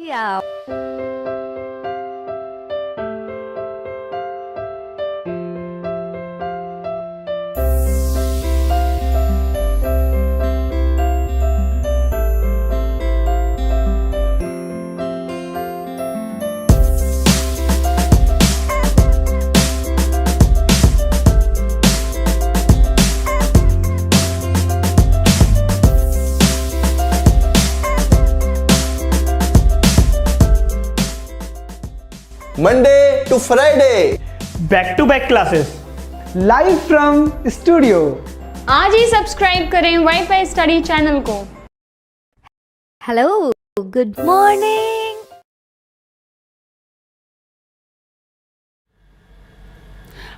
Yeah. Monday to Friday, back to back classes live from studio. आज ही subscribe करें WiFi study channel को। Hello. Good morning.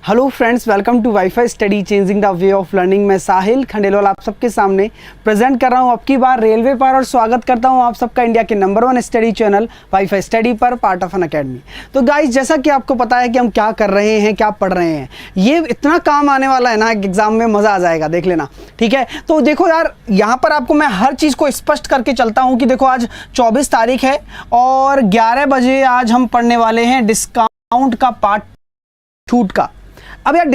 Hello friends, welcome to WiFi study changing the way of learning. मैं साहिल खंडेलवाल आप सबके सामने present कर रहा हूं अब की बार रेलवे पर, और स्वागत करता हूं आप सबका इंडिया के number 1 study channel wifi study पर, पार्ट ऑफ एन अकेडमी। तो गाइस, जैसा कि आपको पता है कि हम क्या कर रहे हैं, क्या पढ़ रहे हैं, ये इतना काम आने वाला है ना, एग्जाम में मज़ा आ जाएगा, देख लेना, ठीक है। तो देखो यार, यहाँ पर आपको मैं हर चीज़ को स्पष्ट करके चलता हूँ कि देखो आज 24 तारीख है और 11 बजे आज हम पढ़ने वाले हैं डिस्काउंट का पार्ट, छूट का। अब यार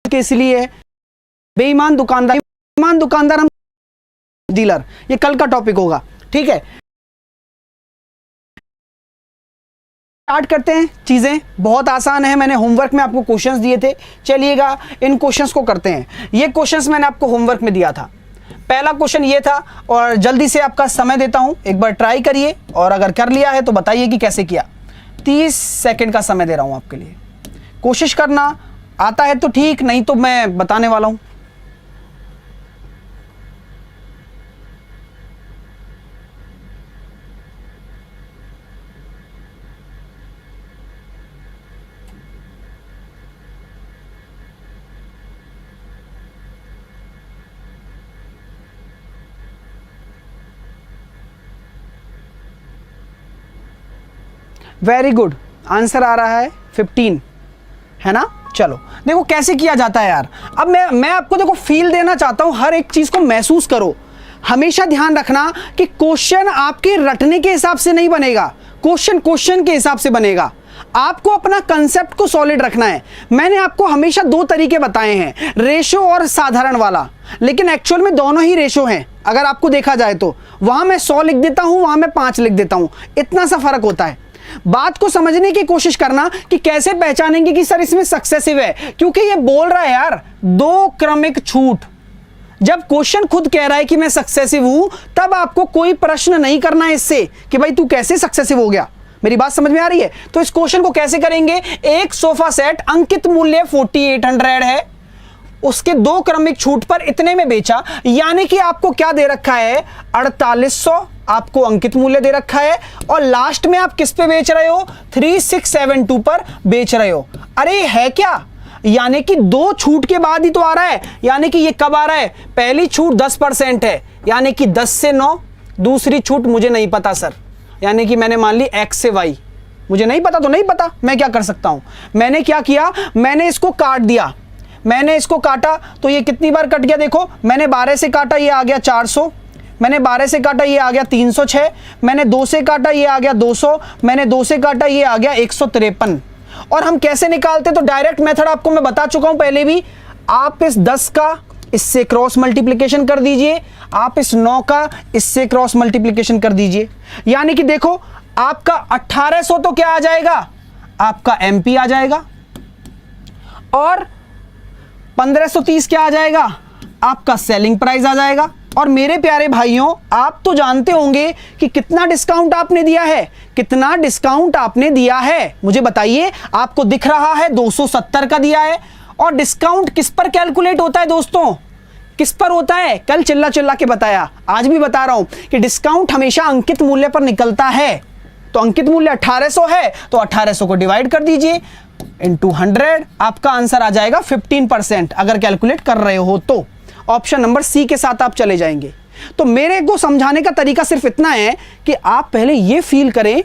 के इसलिए बेईमान दुकानदार हम डीलर, ये कल का टॉपिक होगा, ठीक है। स्टार्ट करते हैं। चीजें बहुत आसान है, मैंने होमवर्क में आपको क्वेश्चंस दिए थे, चलिएगा इन क्वेश्चंस को करते हैं। ये क्वेश्चंस मैंने आपको होमवर्क में दिया था। पहला क्वेश्चन ये था और जल्दी से आपका समय देता हूं, एक बार ट्राई करिए और अगर कर लिया है तो बताइए कि कैसे किया। 30 सेकंड का समय दे रहा हूं आपके लिए, कोशिश करना, आता है तो ठीक, नहीं तो मैं बताने वाला हूं। वेरी गुड, आंसर आ रहा है 15, है ना। चलो देखो कैसे किया जाता है यार। अब मैं आपको देखो फील देना चाहता हूं, हर एक चीज को महसूस करो। हमेशा ध्यान रखना कि क्वेश्चन आपके रटने के हिसाब से नहीं बनेगा, क्वेश्चन के हिसाब से बनेगा। आपको अपना कंसेप्ट को सॉलिड रखना है। मैंने आपको हमेशा 2 तरीके बताए हैं, रेशो और साधारण वाला, लेकिन एक्चुअल में दोनों ही रेशो हैं। अगर आपको देखा जाए तो वहां मैं 100 लिख देता हूं, वहां मैं 5 लिख देता हूं, इतना सा फर्क होता है। बात को समझने की कोशिश करना कि कैसे पहचानेंगे कि सर इसमें सक्सेसिव है, क्योंकि ये बोल रहा है यार 2 क्रमिक छूट। जब क्वेश्चन खुद कह रहा है कि मैं सक्सेसिव हूं, तब आपको कोई प्रश्न नहीं करना है इससे कि भाई तू कैसे सक्सेसिव हो गया। मेरी बात समझ में आ रही है? तो इस क्वेश्चन को कैसे करेंगे? एक सोफा सेट अंकित मूल्य 4800 है, उसके 2 क्रमिक छूट पर इतने में बेचा, यानी कि आपको क्या दे रखा है? 4800 आपको अंकित मूल्य दे रखा है, और लास्ट में आप किस पे बेच रहे हो? 3672 पर बेच रहे हो। अरे है क्या, यानी कि 2 छूट के बाद ही तो आ रहा है। यानी कि ये कब आ रहा है? पहली छूट 10% है, यानी कि 10 से 9। दूसरी छूट मुझे नहीं पता सर, यानी कि मैंने मान ली x से y, मुझे नहीं पता तो नहीं पता, मैं क्या कर सकता हूं? मैंने क्या किया, मैंने इसको काट दिया। मैंने इसको काटा तो ये कितनी बार कट गया? देखो, मैंने 12 से काटा, ये आ गया 400। मैंने 12 से काटा, ये आ गया 306। मैंने 2 से काटा, ये आ गया 200। मैंने 2 से काटा, ये आ गया 153। और हम कैसे निकालते? तो डायरेक्ट मेथड आपको मैं बता चुका हूं पहले भी। आप इस 10 का इससे क्रॉस मल्टीप्लिकेशन कर दीजिए, आप इस 9 का इससे क्रॉस मल्टीप्लिकेशन कर दीजिए, यानी कि देखो आपका 1800 तो क्या आ जाएगा? आपका MP आ जाएगा, और 1530 क्या आ जाएगा? आपका सेलिंग प्राइस आ जाएगा। और मेरे प्यारे भाइयों, आप तो जानते होंगे कि कितना डिस्काउंट आपने दिया है, कितना डिस्काउंट आपने दिया है, मुझे बताइए। आपको दिख रहा है 270 का दिया है। और डिस्काउंट किस पर कैलकुलेट होता है दोस्तों? किस पर होता है? कल चिल्ला के बताया, आज भी बता रहा हूं कि डिस्काउंट हमेशा अंकित मूल्य पर निकलता है। तो अंकित मूल्य 1800 है, तो 1800 को डिवाइड कर दीजिए इंटू 100, आपका आंसर आ जाएगा 15%, अगर कैलकुलेट कर रहे हो तो। ऑप्शन नंबर सी के साथ आप चले जाएंगे। तो मेरे को समझाने का तरीका सिर्फ इतना है कि आप पहले ये फील करें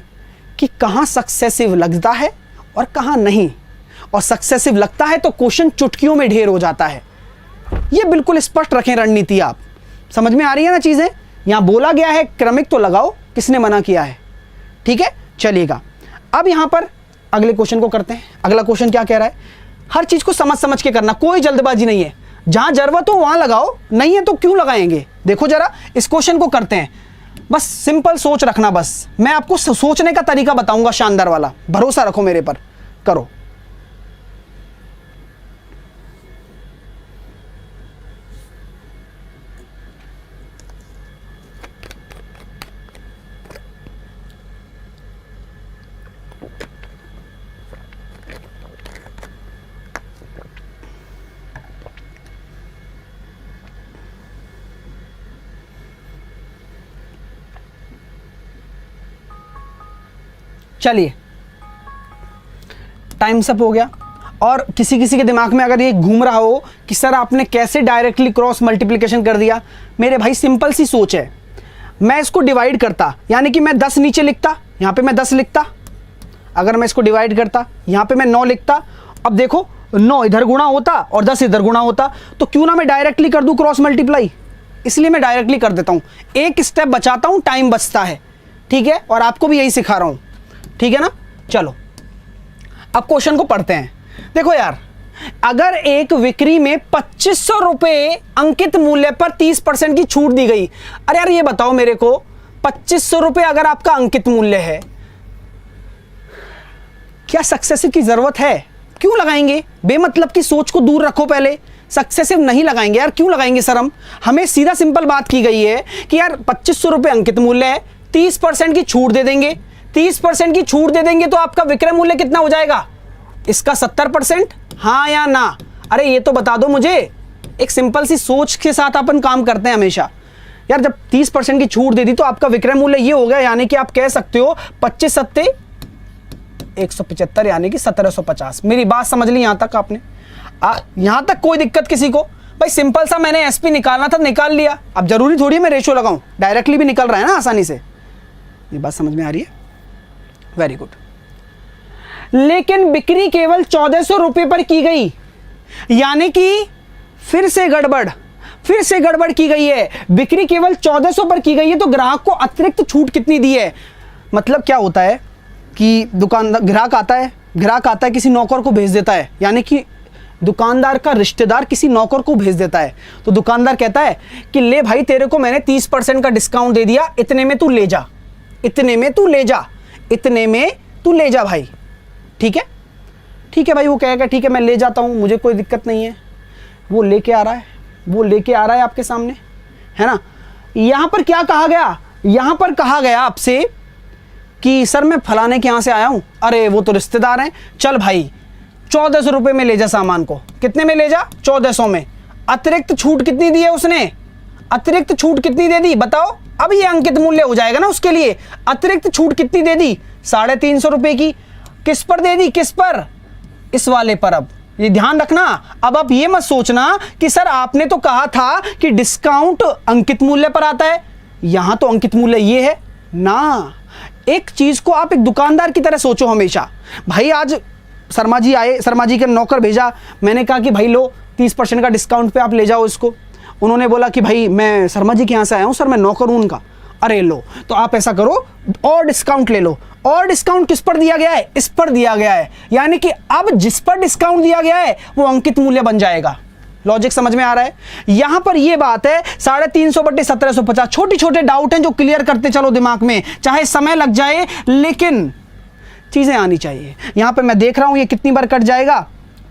कि कहां सक्सेसिव लगता है और कहां नहीं। और सक्सेसिव लगता है तो क्वेश्चन चुटकियों में ढेर हो जाता है। ये बिल्कुल स्पष्ट रखें रणनीति। आप समझ में आ रही है ना चीजें? यहां बोला गया है क्रमिक तो लगाओ, किसने मना किया है? ठीक है, चलिएगा। अब यहां पर अगले क्वेश्चन को करते हैं। अगला क्वेश्चन क्या कह रहा है, हर चीज को समझ समझ के करना, कोई जल्दबाजी नहीं है, जहां जरूरत हो वहां लगाओ, नहीं है तो क्यों लगाएंगे। देखो जरा इस क्वेश्चन को करते हैं, बस सिंपल सोच रखना, बस मैं आपको सोचने का तरीका बताऊंगा शानदार वाला, भरोसा रखो मेरे पर, करो। चलिए, टाइम अप हो गया। और किसी किसी के दिमाग में अगर ये घूम रहा हो कि सर आपने कैसे डायरेक्टली क्रॉस मल्टीप्लिकेशन कर दिया, मेरे भाई सिंपल सी सोच है, मैं इसको डिवाइड करता, यानी कि मैं 10 नीचे लिखता, यहाँ पे मैं 10 लिखता, अगर मैं इसको डिवाइड करता यहाँ पे मैं 9 लिखता। अब देखो 9 इधर गुणा होता और 10 इधर गुणा होता, तो क्यों ना मैं डायरेक्टली कर दूं क्रॉस मल्टीप्लाई, इसलिए मैं डायरेक्टली कर देता हूं, एक स्टेप बचाता हूं, टाइम बचता है, ठीक है, और आपको भी यही सिखा रहा हूं, ठीक है ना। चलो अब क्वेश्चन को पढ़ते हैं। देखो यार, अगर एक विक्री में 2500 रुपए अंकित मूल्य पर 30% की छूट दी गई, अरे यार ये बताओ मेरे को, 2500 रुपए अगर आपका अंकित मूल्य है, क्या सक्सेसिव की जरूरत है, क्यों लगाएंगे, बेमतलब की सोच को दूर रखो, पहले सक्सेसिव नहीं लगाएंगे यार, क्यों लगाएंगे सर हम, हमें सीधा सिंपल बात की गई है कि यार 2500 रुपए अंकित मूल्य है, 30% की छूट दे देंगे, 30% की छूट दे देंगे तो आपका विक्रय मूल्य कितना हो जाएगा, इसका 70%, हाँ या ना, अरे ये तो बता दो मुझे। एक सिंपल सी सोच के साथ अपन काम करते हैं हमेशा यार, जब 30% की छूट दे दी तो आपका विक्रय मूल्य ये हो गया, यानी कि आप कह सकते हो 25 सत्ते 175, यानी कि 1750। मेरी बात समझ ली यहां तक आपने, यहां तक कोई दिक्कत किसी को, भाई सिंपल सा मैंने एसपी निकालना था, निकाल लिया, अब जरूरी थोड़ी है मैं रेशियो लगाऊं, डायरेक्टली भी निकल रहा है ना आसानी से, ये बात समझ में आ रही है, वेरी गुड। लेकिन बिक्री केवल 1400 रुपए पर की गई, यानी कि फिर से गड़बड़ की गई है, बिक्री केवल 1400 पर की गई है, तो ग्राहक को अतिरिक्त छूट कितनी दी है। मतलब क्या होता है कि दुकानदार, ग्राहक आता है किसी नौकर को भेज देता है, यानी कि दुकानदार का रिश्तेदार किसी नौकर को भेज देता है, तो दुकानदार कहता है कि ले भाई तेरे को मैंने 30% का डिस्काउंट दे दिया, इतने में तू ले जा, इतने में तू ले जा भाई, ठीक है भाई, वो कहेगा ठीक है मैं ले जाता हूं, मुझे कोई दिक्कत नहीं है, वो लेके आ रहा है आपके सामने, है ना। यहां पर क्या कहा गया, यहां पर कहा गया आपसे कि सर मैं फलाने के यहां से आया हूं, अरे वो तो रिश्तेदार हैं, चल भाई 1400 रुपए में ले जा सामान को, कितने में ले जा, 1400 में, अतिरिक्त छूट कितनी दी है उसने, अतिरिक्त छूट कितनी दे दी बताओ, अब ये अंकित मूल्य हो जाएगा ना उसके लिए, अतिरिक्त छूट कितनी दे दी, 350 रुपए की, किस पर दे दी, किस पर, इस वाले पर। अब ये ध्यान रखना, अब आप ये मत सोचना कि सर आपने तो कहा था कि डिस्काउंट अंकित मूल्य पर आता है, यहां तो अंकित मूल्य ये है ना। एक चीज को आप एक दुकानदार की तरह सोचो हमेशा, भाई आज शर्मा जी आए, शर्मा जी के नौकर भेजा, मैंने कहा कि भाई लो 30% का डिस्काउंट पे आप ले जाओ इसको, उन्होंने बोला कि भाई मैं शर्मा जी के यहाँ से आया हूँ सर, मैं नौकर हूँ उनका, अरे लो तो आप ऐसा करो और डिस्काउंट ले लो, और डिस्काउंट किस पर दिया गया है, इस पर दिया गया है, यानी कि अब जिस पर डिस्काउंट दिया गया है वो अंकित मूल्य बन जाएगा। लॉजिक समझ में आ रहा है। यहां पर ये बात है 350 बटे 1750, छोटे छोटे डाउट हैं जो क्लियर करते चलो दिमाग में, चाहे समय लग जाए लेकिन चीजें आनी चाहिए। यहां पे मैं देख रहा हूं ये कितनी बार कट जाएगा,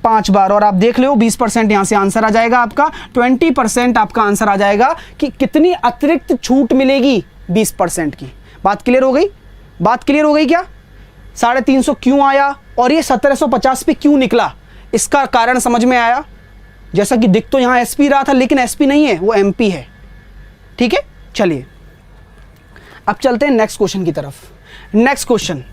5 बार, और आप देख लो 20% यहां से आंसर आ जाएगा आपका, 20% आपका आंसर आ जाएगा कि कितनी अतिरिक्त छूट मिलेगी, 20% की। बात क्लियर हो गई, बात क्लियर हो गई क्या, 350 क्यों आया और ये 1750 पे क्यों निकला, इसका कारण समझ में आया। जैसा कि दिख तो यहां एसपी रहा था लेकिन एसपी नहीं है, वो एमपी है, ठीक है। चलिए अब चलते हैं नेक्स्ट क्वेश्चन की तरफ। नेक्स्ट क्वेश्चन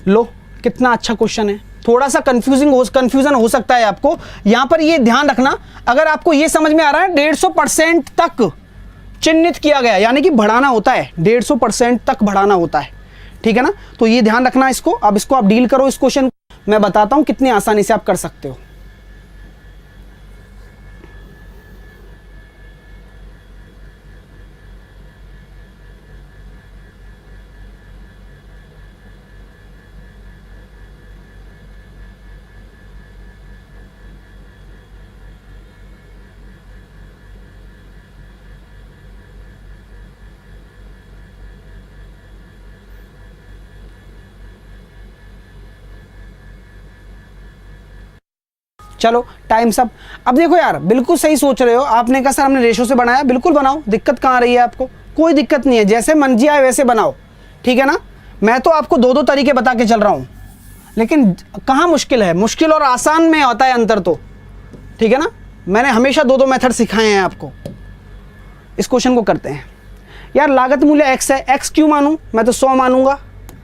लो, कितना अच्छा क्वेश्चन है, थोड़ा सा कंफ्यूजन हो सकता है आपको, यहां पर ये ध्यान रखना, अगर आपको ये समझ में आ रहा है 150% तक चिन्हित किया गया, यानी कि बढ़ाना होता है, 150% तक बढ़ाना होता है, ठीक है ना, तो ये ध्यान रखना इसको। अब इसको आप डील करो, इस क्वेश्चन मैं बताता हूं कितनी आसानी से आप कर सकते हो। चलो टाइम सब। अब देखो यार, बिल्कुल सही सोच रहे हो, आपने कहा सर हमने रेशो से बनाया, बिल्कुल बनाओ, दिक्कत कहाँ आ रही है आपको? कोई दिक्कत नहीं है, जैसे मर्जी आए वैसे बनाओ, ठीक है ना। मैं तो आपको दो दो तरीके बता के चल रहा हूँ, लेकिन कहाँ मुश्किल है, मुश्किल और आसान में होता है अंतर तो, ठीक है ना। मैंने हमेशा दो दो मेथड सिखाए हैं आपको। इस क्वेश्चन को करते हैं यार, लागत मूल्य x है, x क्यों मानूं, मैं तो 100 मानूंगा।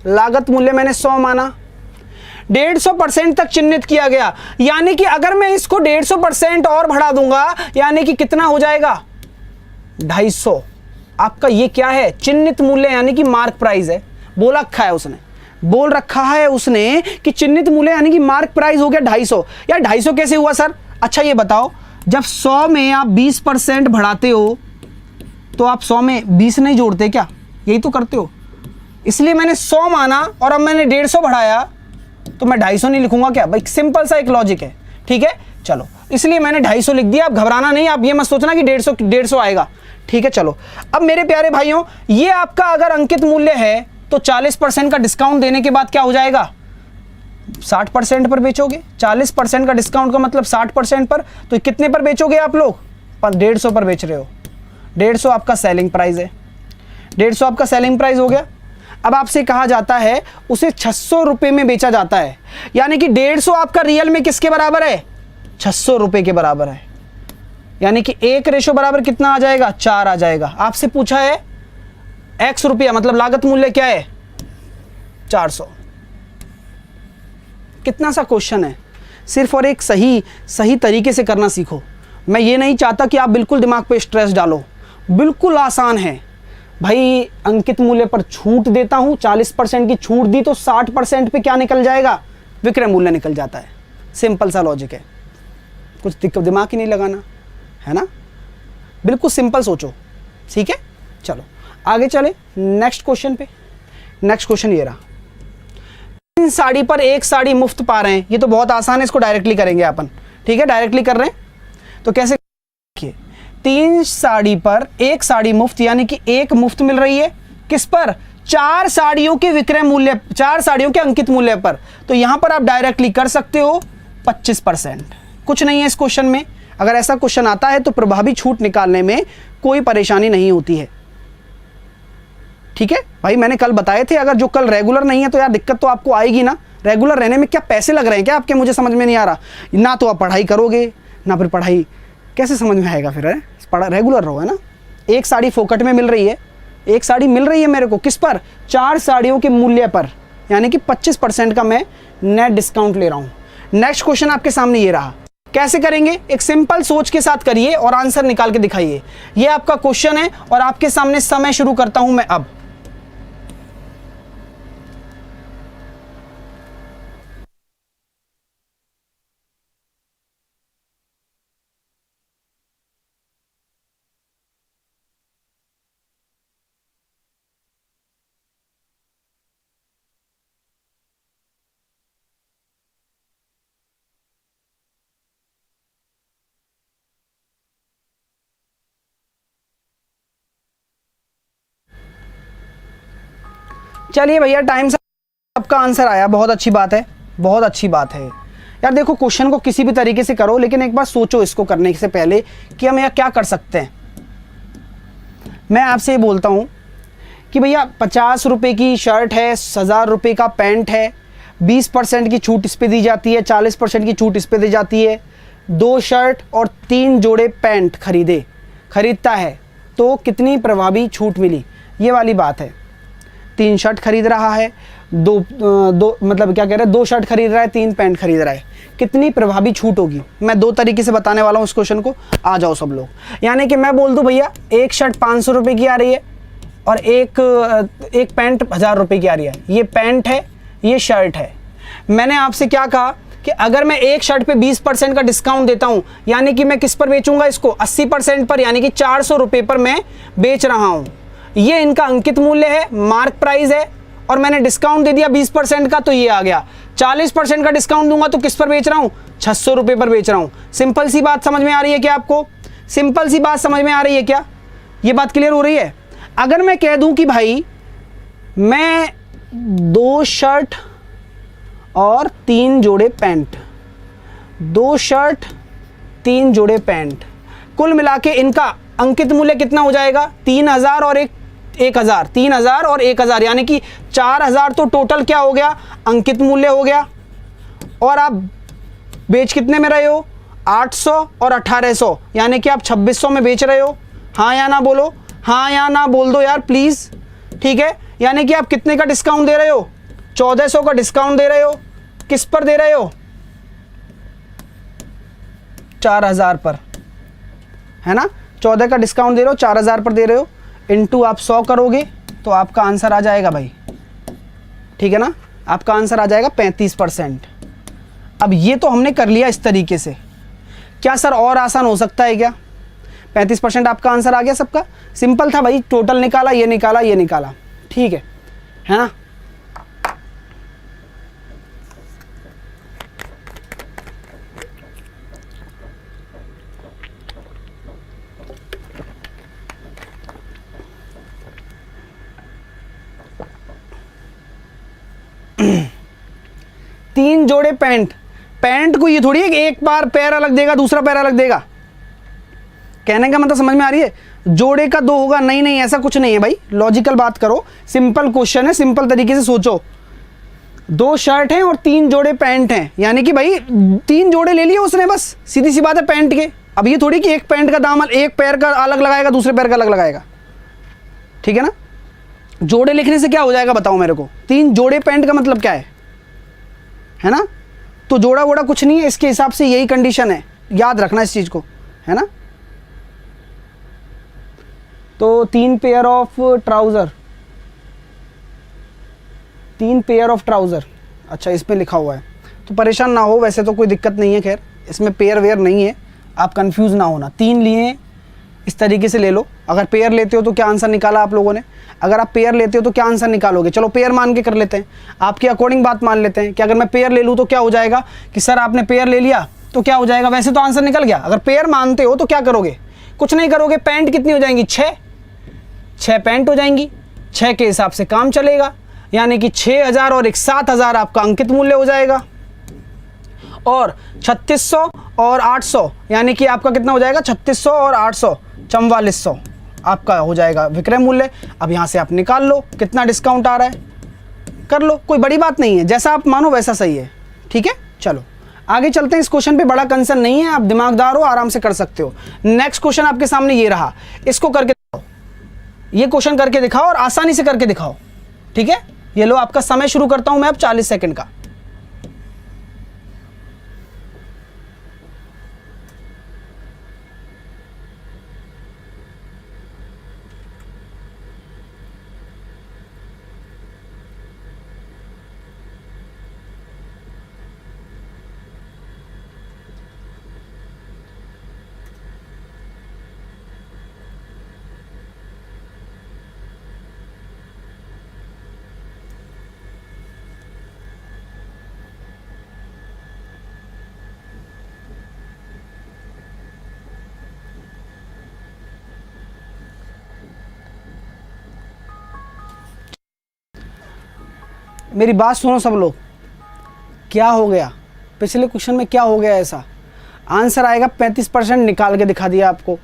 लागत मूल्य मैंने 100 माना, 150% तक चिन्हित किया गया, यानी कि अगर मैं इसको 150% और बढ़ा दूंगा, यानी कि कितना हो जाएगा, 250। आपका ये क्या है, चिन्हित मूल्य, यानी कि मार्क प्राइस है। बोल रखा है उसने कि चिन्हित मूल्य यानी कि मार्क प्राइस हो गया 250। यार 250 कैसे हुआ सर? अच्छा ये बताओ, जब 100 में आप 20% बढ़ाते हो तो आप 100 में 20 नहीं जोड़ते क्या? यही तो करते हो। इसलिए मैंने 100 माना और अब मैंने 150 बढ़ाया, तो मैं 250 नहीं लिखूंगा क्या भाई? सिंपल सा एक लॉजिक है, ठीक है। चलो इसलिए मैंने 250 लिख दिया। आप घबराना नहीं, आप ये मत सोचना कि 150 आएगा, ठीक है। चलो अब मेरे प्यारे भाइयों, ये आपका अगर अंकित मूल्य है तो 40% का डिस्काउंट देने के बाद क्या हो जाएगा, 60% पर बेचोगे। 40% का डिस्काउंट का मतलब 60% पर, तो कितने पर बेचोगे आप लोग? 150 पर बेच रहे हो। 150 आपका सेलिंग प्राइस है, 150 आपका सेलिंग प्राइस हो गया। अब आपसे कहा जाता है उसे 600 रुपये में बेचा जाता है, यानी कि 150 आपका रियल में किसके बराबर है, 600 रुपये के बराबर है। यानी कि 1 रेशो बराबर कितना आ जाएगा, 4 आ जाएगा। आपसे पूछा है x रुपया, मतलब लागत मूल्य क्या है, 400। कितना सा क्वेश्चन है, सिर्फ और एक सही तरीके से करना सीखो। मैं ये नहीं चाहता कि आप बिल्कुल दिमाग पे स्ट्रेस डालो, बिल्कुल आसान है भाई। अंकित मूल्य पर छूट देता हूं, 40% की छूट दी तो 60% पे क्या निकल जाएगा, विक्रय मूल्य निकल जाता है। सिंपल सा लॉजिक है, कुछ दिमाग ही नहीं लगाना है ना, बिल्कुल सिंपल सोचो, ठीक है। चलो आगे चले नेक्स्ट क्वेश्चन पे। नेक्स्ट क्वेश्चन ये रहा, 3 साड़ी पर 1 साड़ी मुफ्त पा रहे हैं। ये तो बहुत आसान है, इसको डायरेक्टली करेंगे अपन, ठीक है। डायरेक्टली कर रहे हैं तो कैसे, देखिए 3 साड़ी पर 1 साड़ी मुफ्त, यानी कि 1 मुफ्त मिल रही है किस पर, 4 साड़ियों के विक्रय मूल्य, 4 साड़ियों के अंकित मूल्य पर। तो यहां पर आप डायरेक्टली कर सकते हो 25%। कुछ नहीं है इस क्वेश्चन में। अगर ऐसा क्वेश्चन आता है तो प्रभावी छूट निकालने में कोई परेशानी नहीं होती है, ठीक है भाई। मैंने कल बताए थे, अगर जो कल रेगुलर नहीं है तो यार दिक्कत तो आपको आएगी ना। रेगुलर रहने में क्या पैसे लग रहे हैं क्या आपके, मुझे समझ में नहीं आ रहा। ना तो आप पढ़ाई करोगे, ना फिर पढ़ाई कैसे समझ में आएगा फिर, है रेगुलर रहो, है ना। 1 साड़ी फोकट में मिल रही है, 1 साड़ी मिल रही है मेरे को किस पर, 4 साड़ियों के मूल्य पर, यानी कि 25% का मैं नेट डिस्काउंट ले रहा हूं। नेक्स्ट क्वेश्चन आपके सामने ये रहा, कैसे करेंगे, एक सिंपल सोच के साथ करिए और आंसर निकाल के दिखाइए। ये आपका क्वेश्चन है और आपके सामने समय शुरू करता हूं मैं अब। चलिए भैया, टाइम से आपका आंसर आया, बहुत अच्छी बात है, बहुत अच्छी बात है। यार देखो क्वेश्चन को किसी भी तरीके से करो, लेकिन एक बार सोचो इसको करने से पहले कि हम यहाँ क्या कर सकते हैं। मैं आपसे ये बोलता हूँ कि भैया 50 रुपये की शर्ट है, 1000 रुपये का पैंट है, 20% की छूट इस पर दी जाती है, 40% की छूट इस पर दी जाती है। 2 शर्ट और 3 जोड़े पैंट खरीदता है तो कितनी प्रभावी छूट मिली, ये वाली बात है। 3 शर्ट खरीद रहा है, दो मतलब क्या कह रहे हैं, 2 शर्ट खरीद रहा है, 3 पैंट खरीद रहा है, कितनी प्रभावी छूट होगी। मैं 2 तरीके से बताने वाला हूँ इस क्वेश्चन को, आ जाओ सब लोग। यानी कि मैं बोल दूँ भैया 1 शर्ट 500 रुपये की आ रही है और एक पैंट 1000 रुपये की आ रही है। ये पैंट है, ये शर्ट है। मैंने आपसे क्या कहा कि अगर मैं 1 शर्ट पे 20% का डिस्काउंट देता हूँ, यानी कि मैं किस पर बेचूंगा इसको, 80% पर, यानी कि 400 रुपये पर मैं बेच रहा हूँ। ये इनका अंकित मूल्य है, मार्क प्राइस है, और मैंने डिस्काउंट दे दिया 20% का, तो ये आ गया। 40% का डिस्काउंट दूंगा तो किस पर बेच रहा हूं, 600 रुपये पर बेच रहा हूं। सिंपल सी बात समझ में आ रही है क्या आपको, सिंपल सी बात समझ में आ रही है क्या, ये बात क्लियर हो रही है। अगर मैं कह दूं कि भाई मैं 2 शर्ट और 3 जोड़े पैंट 2 शर्ट 3 जोड़े पैंट, कुल मिला के इनका अंकित मूल्य कितना हो जाएगा? 3000 और 1000, 3000 और 1000, यानी कि 4000 तो टोटल क्या हो गया? अंकित मूल्य हो गया। और आप बेच कितने में रहे हो? 800 और 1800, यानी कि आप 2600 में बेच रहे हो। हाँ या ना बोलो, हाँ या ना बोल दो यार प्लीज। ठीक है, यानी कि आप कितने का डिस्काउंट दे रहे हो? 1400 का डिस्काउंट दे रहे हो। किस पर दे रहे हो? 4000 पर, है ना? 14 का डिस्काउंट दे रहे हो, 4000 पर दे रहे हो, इनटू आप 100 करोगे तो आपका आंसर आ जाएगा भाई। ठीक है ना, आपका आंसर आ जाएगा 35%। अब ये तो हमने कर लिया इस तरीके से। क्या सर और आसान हो सकता है क्या? 35% आपका आंसर आ गया सबका। सिंपल था भाई, टोटल निकाला, ये निकाला, ये निकाला। ठीक है ना? तीन जोड़े पैंट, पैंट को ये थोड़ी है कि एक बार पैर अलग देगा दूसरा पैर अलग देगा। कहने का मतलब समझ में आ रही है? जोड़े का 2 होगा, नहीं नहीं ऐसा कुछ नहीं है भाई, लॉजिकल बात करो। सिंपल क्वेश्चन है, सिंपल तरीके से सोचो। 2 शर्ट हैं और 3 जोड़े पैंट हैं, यानी कि भाई 3 जोड़े ले लिए उसने, बस सीधी सी बात है पैंट के। अब ये थोड़ी कि एक पैंट का दाम एक पैर का अलग लगाएगा दूसरे पैर का अलग लगाएगा। ठीक है ना? जोड़े लिखने से क्या हो जाएगा बताओ मेरे को? 3 जोड़े पैंट का मतलब क्या है ना? तो जोड़ा वोड़ा कुछ नहीं है, इसके हिसाब से यही कंडीशन है, याद रखना इस चीज को, है ना? तो 3 pair of trouser, 3 pair of trouser, अच्छा इसमें लिखा हुआ है तो परेशान ना हो, वैसे तो कोई दिक्कत नहीं है। खैर इसमें पेयर वेयर नहीं है, आप कंफ्यूज ना होना। 3 लिए इस तरीके से ले लो। अगर पेयर लेते हो तो क्या आंसर निकाला आप लोगों ने? अगर आप पेयर लेते हो तो क्या आंसर निकालोगे? चलो पेयर मान के कर लेते हैं, आपके अकॉर्डिंग बात मान लेते हैं कि अगर मैं पेयर ले लूँ तो क्या हो जाएगा कि सर आपने पेयर ले लिया तो क्या हो जाएगा? वैसे तो आंसर निकल गया। अगर पेयर मानते हो तो क्या करोगे? कुछ नहीं करोगे। पैंट कितनी हो जाएंगी? 6 पैंट हो जाएंगी। 6 के हिसाब से काम चलेगा, यानी कि 6000 और 7000 आपका अंकित मूल्य हो जाएगा। और 3600 और 800, यानी कि आपका कितना हो जाएगा? 3600 और 800 4400 आपका हो जाएगा विक्रय मूल्य। अब यहां से आप निकाल लो कितना डिस्काउंट आ रहा है, कर लो, कोई बड़ी बात नहीं है, जैसा आप मानो वैसा सही है। ठीक है, चलो आगे चलते हैं। इस क्वेश्चन पे बड़ा कंसर्न नहीं है, आप दिमागदार हो, आराम से कर सकते हो। नेक्स्ट क्वेश्चन आपके सामने ये रहा, इसको करके दिखाओ। ये क्वेश्चन करके दिखाओ और आसानी से करके दिखाओ। ठीक है, ये लो आपका समय शुरू करता हूं मैं अब 40 सेकंड का। मेरी बात सुनो सब लोग, क्या हो गया पिछले क्वेश्चन में? क्या हो गया ऐसा? आंसर आएगा 35%, निकाल के दिखा दिया आपको।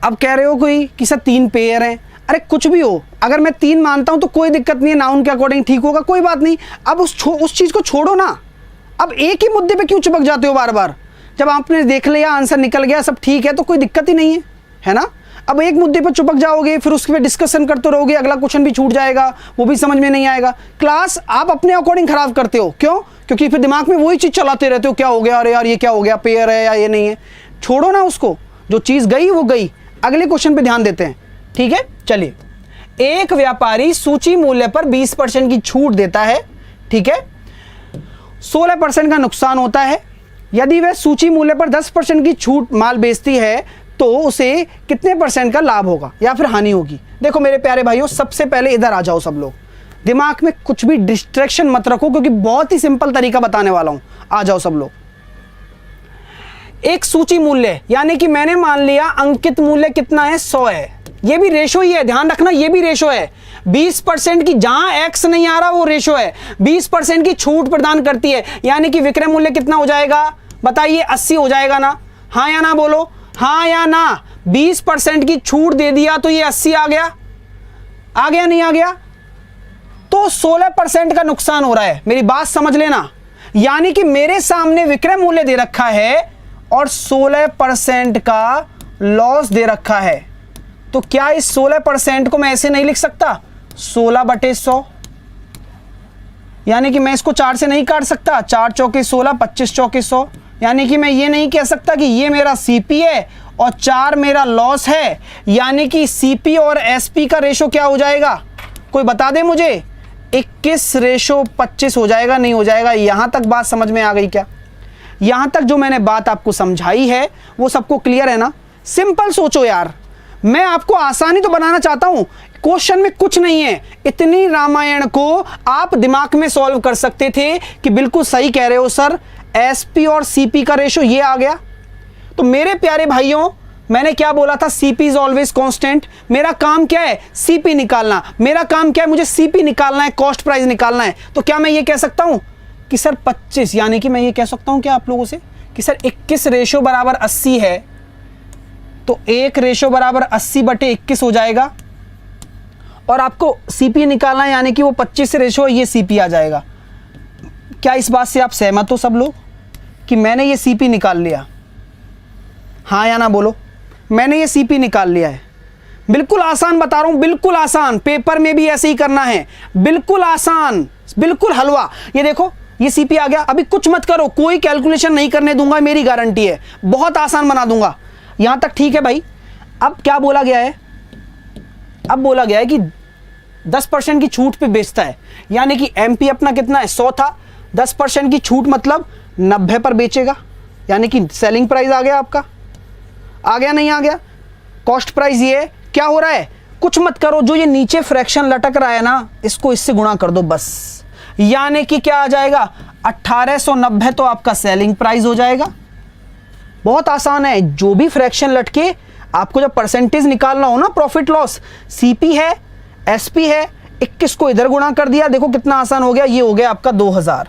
अब कह रहे हो कोई कि सर 3 पेयर हैं, अरे कुछ भी हो, अगर मैं 3 मानता हूं तो कोई दिक्कत नहीं है, नाउन के अकॉर्डिंग ठीक होगा, कोई बात नहीं। अब उस चीज को छोड़ो ना, अब एक ही मुद्दे पे क्यों चिपक जाते हो बार बार? जब आपने देख लिया आंसर निकल गया, सब ठीक है, तो कोई दिक्कत ही नहीं है ना? अब एक मुद्दे पर चिपक जाओगे, फिर उसके पे डिस्कशन करते रहोगे, अगला क्वेश्चन भी छूट जाएगा, वो भी समझ में नहीं आएगा। क्लास आप अपने अकॉर्डिंग खराब करते हो, क्यों? क्योंकि फिर दिमाग में वही चीज चलाते रहते हो, क्या हो गया, अरे यार ये क्या हो गया, पेयर है या ये नहीं है। छोड़ो ना उसको, जो चीज गई वो गई, अगले क्वेश्चन पे ध्यान देते हैं। ठीक है, चलिए। एक व्यापारी सूची मूल्य पर 20% की छूट देता है, ठीक है, 16% का नुकसान होता है। यदि वह सूची मूल्य पर 10% की छूट माल बेचती है तो उसे कितने % का लाभ होगा या फिर हानि होगी? देखो मेरे प्यारे भाइयों, सबसे पहले इधर आ जाओ सब लोग, दिमाग में कुछ भी डिस्ट्रैक्शन मत रखो, क्योंकि बहुत ही सिंपल तरीका बताने वाला हूं। आ जाओ सब लोग। एक सूची मूल्य, यानी कि मैंने मान लिया अंकित मूल्य कितना है? 100 है। ये भी रेशो ही है, ध्यान रखना, ये भी रेशो है। 20% की, जहां एक्स नहीं आ रहा वो रेशो है, 20% की छूट प्रदान करती है, यानी कि विक्रय मूल्य कितना हो जाएगा बताइए 80 हो जाएगा ना? हाँ या ना बोलो, हाँ या ना। 20% की छूट दे दिया तो ये 80 आ गया, आ गया नहीं आ गया? तो 16% का नुकसान हो रहा है। मेरी बात समझ लेना, यानी कि मेरे सामने विक्रय मूल्य दे रखा है और 16% का लॉस दे रखा है। तो क्या इस 16% को मैं ऐसे नहीं लिख सकता? 16/100, यानी कि मैं इसको 4 से नहीं काट सकता। 4 चौके 16, 25 चौके 100, यानी कि मैं ये नहीं कह सकता कि ये मेरा सीपी है और 4 मेरा लॉस है। यानी कि सीपी और एसपी का रेशो क्या हो जाएगा? कोई बता दे मुझे। 21:25 हो जाएगा, नहीं हो जाएगा? यहां तक बात समझ में आ गई क्या? यहां तक जो मैंने बात आपको समझाई है वो सबको क्लियर है ना? सिंपल सोचो यार, मैं आपको आसानी तो बनाना चाहता हूं, क्वेश्चन में कुछ नहीं है। इतनी रामायण को आप दिमाग में सॉल्व कर सकते थे कि बिल्कुल सही कह रहे हो सर, एसपी और सीपी का रेशो ये आ गया। तो मेरे प्यारे भाइयों, मैंने क्या बोला था? CP is always constant. मेरा काम क्या है? सीपी निकालना। मेरा काम क्या है? मुझे सीपी निकालना है, कॉस्ट प्राइस निकालना है। तो क्या मैं ये कह सकता हूं कि सर 25, यानी कि मैं ये कह सकता हूं क्या आप लोगों से कि सर 21 रेशो बराबर 80 है, तो 1 रेशो बराबर 80/21 हो जाएगा। और आपको सीपी निकालना है, यानी कि वो 25 से रेशो, ये सीपी आ जाएगा। क्या इस बात से आप सहमत हो सब लोग कि मैंने ये सीपी निकाल लिया? हाँ या ना बोलो। मैंने ये सीपी निकाल लिया है। बिल्कुल आसान बता रहा हूं, बिल्कुल आसान। पेपर में भी ऐसे ही करना है, बिल्कुल आसान, बिल्कुल हलवा। ये देखो, ये सीपी आ गया। अभी कुछ मत करो, कोई कैलकुलेशन नहीं करने दूंगा, मेरी गारंटी है। बहुत आसान बना दूंगा। यहां तक ठीक है भाई? अब क्या बोला गया है? अब बोला गया है कि 10% की छूट पे बेचता है, यानी कि एमपी अपना कितना है? 100 था। 10% की छूट मतलब 90 पर बेचेगा, यानी कि सेलिंग प्राइस आ गया आपका। आ गया नहीं आ गया? कॉस्ट प्राइस ये है। क्या हो रहा है? कुछ मत करो, जो ये नीचे फ्रैक्शन लटक रहा है ना, इसको इससे गुणा कर दो बस। यानी कि क्या आ जाएगा? 1890 तो आपका सेलिंग प्राइस हो जाएगा। बहुत आसान है। जो भी फ्रैक्शन लटके, आपको जब परसेंटेज निकालना हो ना, प्रॉफिट लॉस, सीपी है, एसपी है, 21 को इधर गुणा कर दिया। देखो कितना आसान हो गया। ये हो गया आपका 2000,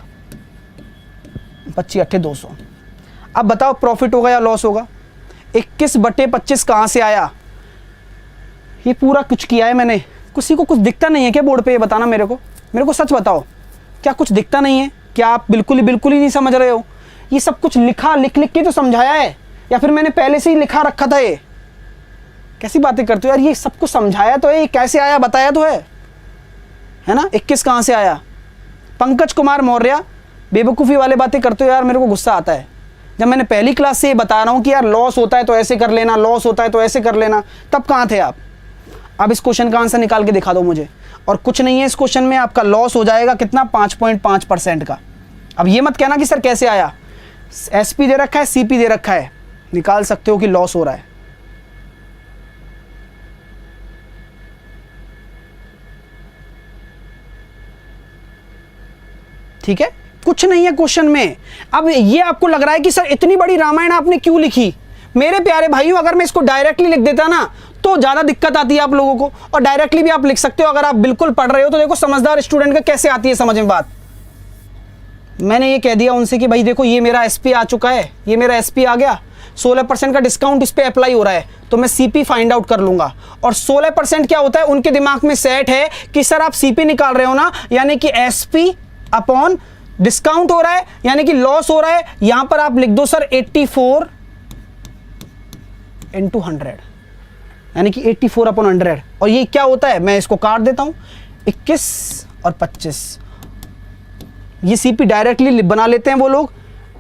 25/8 अब बताओ प्रॉफिट होगा या लॉस होगा? 21/25 कहां से आया? ये पूरा कुछ किया है मैंने। किसी को कुछ दिखता नहीं है क्या बोर्ड पे? ये बताना मेरे को सच बताओ, क्या कुछ दिखता नहीं है क्या? आप बिल्कुल ही नहीं समझ रहे हो? ये सब कुछ लिख के तो समझाया है, या फिर मैंने पहले से ही लिखा रखा था? ये कैसी बातें करते हो यार? ये सब कुछ समझाया तो है, ये कैसे आया बताया तो है ना? 21 कहां से आया? पंकज कुमार मौर्य, बेवकूफ़ी वाले बातें करते हो यार, मेरे को गुस्सा आता है। जब मैंने पहली क्लास से ये बता रहा हूं कि यार लॉस होता है तो ऐसे कर लेना, लॉस होता है तो ऐसे कर लेना, तब कहां थे आप? अब इस क्वेश्चन का आंसर निकाल के दिखा दो मुझे। और कुछ नहीं है इस क्वेश्चन में, आपका लॉस हो जाएगा कितना? 5.5% का। अब ये मत कहना कि सर कैसे आया। एसपी दे रखा है, सीपी दे रखा है, निकाल सकते हो कि लॉस हो रहा है। ठीक है, कुछ नहीं है क्वेश्चन में। अब ये आपको लग रहा है कि सर इतनी बड़ी रामायण आपने क्यों लिखी? मेरे प्यारे भाइयों, अगर मैं इसको डायरेक्टली लिख देता ना तो ज्यादा दिक्कत आती है आप लोगों को, और डायरेक्टली भी आप लिख सकते हो अगर आप बिल्कुल पढ़ रहे हो तो। देखो समझदार स्टूडेंट का कैसे आती है समझ में बात। मैंने ये कह दिया उनसे कि भाई देखो ये मेरा एसपी आ चुका है, ये मेरा एसपी आ गया, 16% का डिस्काउंट इस पे अप्लाई हो रहा है, तो मैं सीपी फाइंड आउट कर लूंगा। और 16% क्या होता है? उनके दिमाग में सेट है कि सर आप सीपी निकाल रहे हो ना, यानी कि एसपी अपॉन डिस्काउंट हो रहा है, यानी कि लॉस हो रहा है। यहां पर आप लिख दो सर 84 into 100, यानी कि 84/100। और ये क्या होता है? मैं इसको काट देता हूं, 21 और 25। ये सीपी डायरेक्टली बना लेते हैं वो लोग।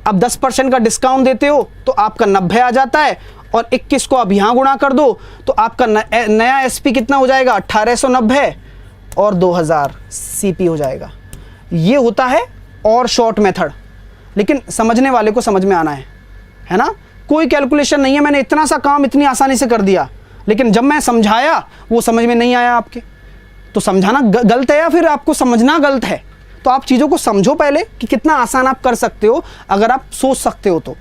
अब 10% का डिस्काउंट देते हो तो आपका 90 आ जाता है, और 21 को अब यहां गुणा कर दो तो आपका नया एसपी कितना हो जाएगा? 1890 और 2000 सीपी हो जाएगा। ये होता है और शॉर्ट मेथड, लेकिन समझने वाले को समझ में आना है ना? कोई कैलकुलेशन नहीं है, मैंने इतना सा काम इतनी आसानी से कर दिया, लेकिन जब मैं समझाया वो समझ में नहीं आया आपके। तो समझाना गलत है या फिर आपको समझना गलत है? तो आप चीज़ों को समझो पहले कि कितना आसान आप कर सकते हो अगर आप सोच सकते हो तो,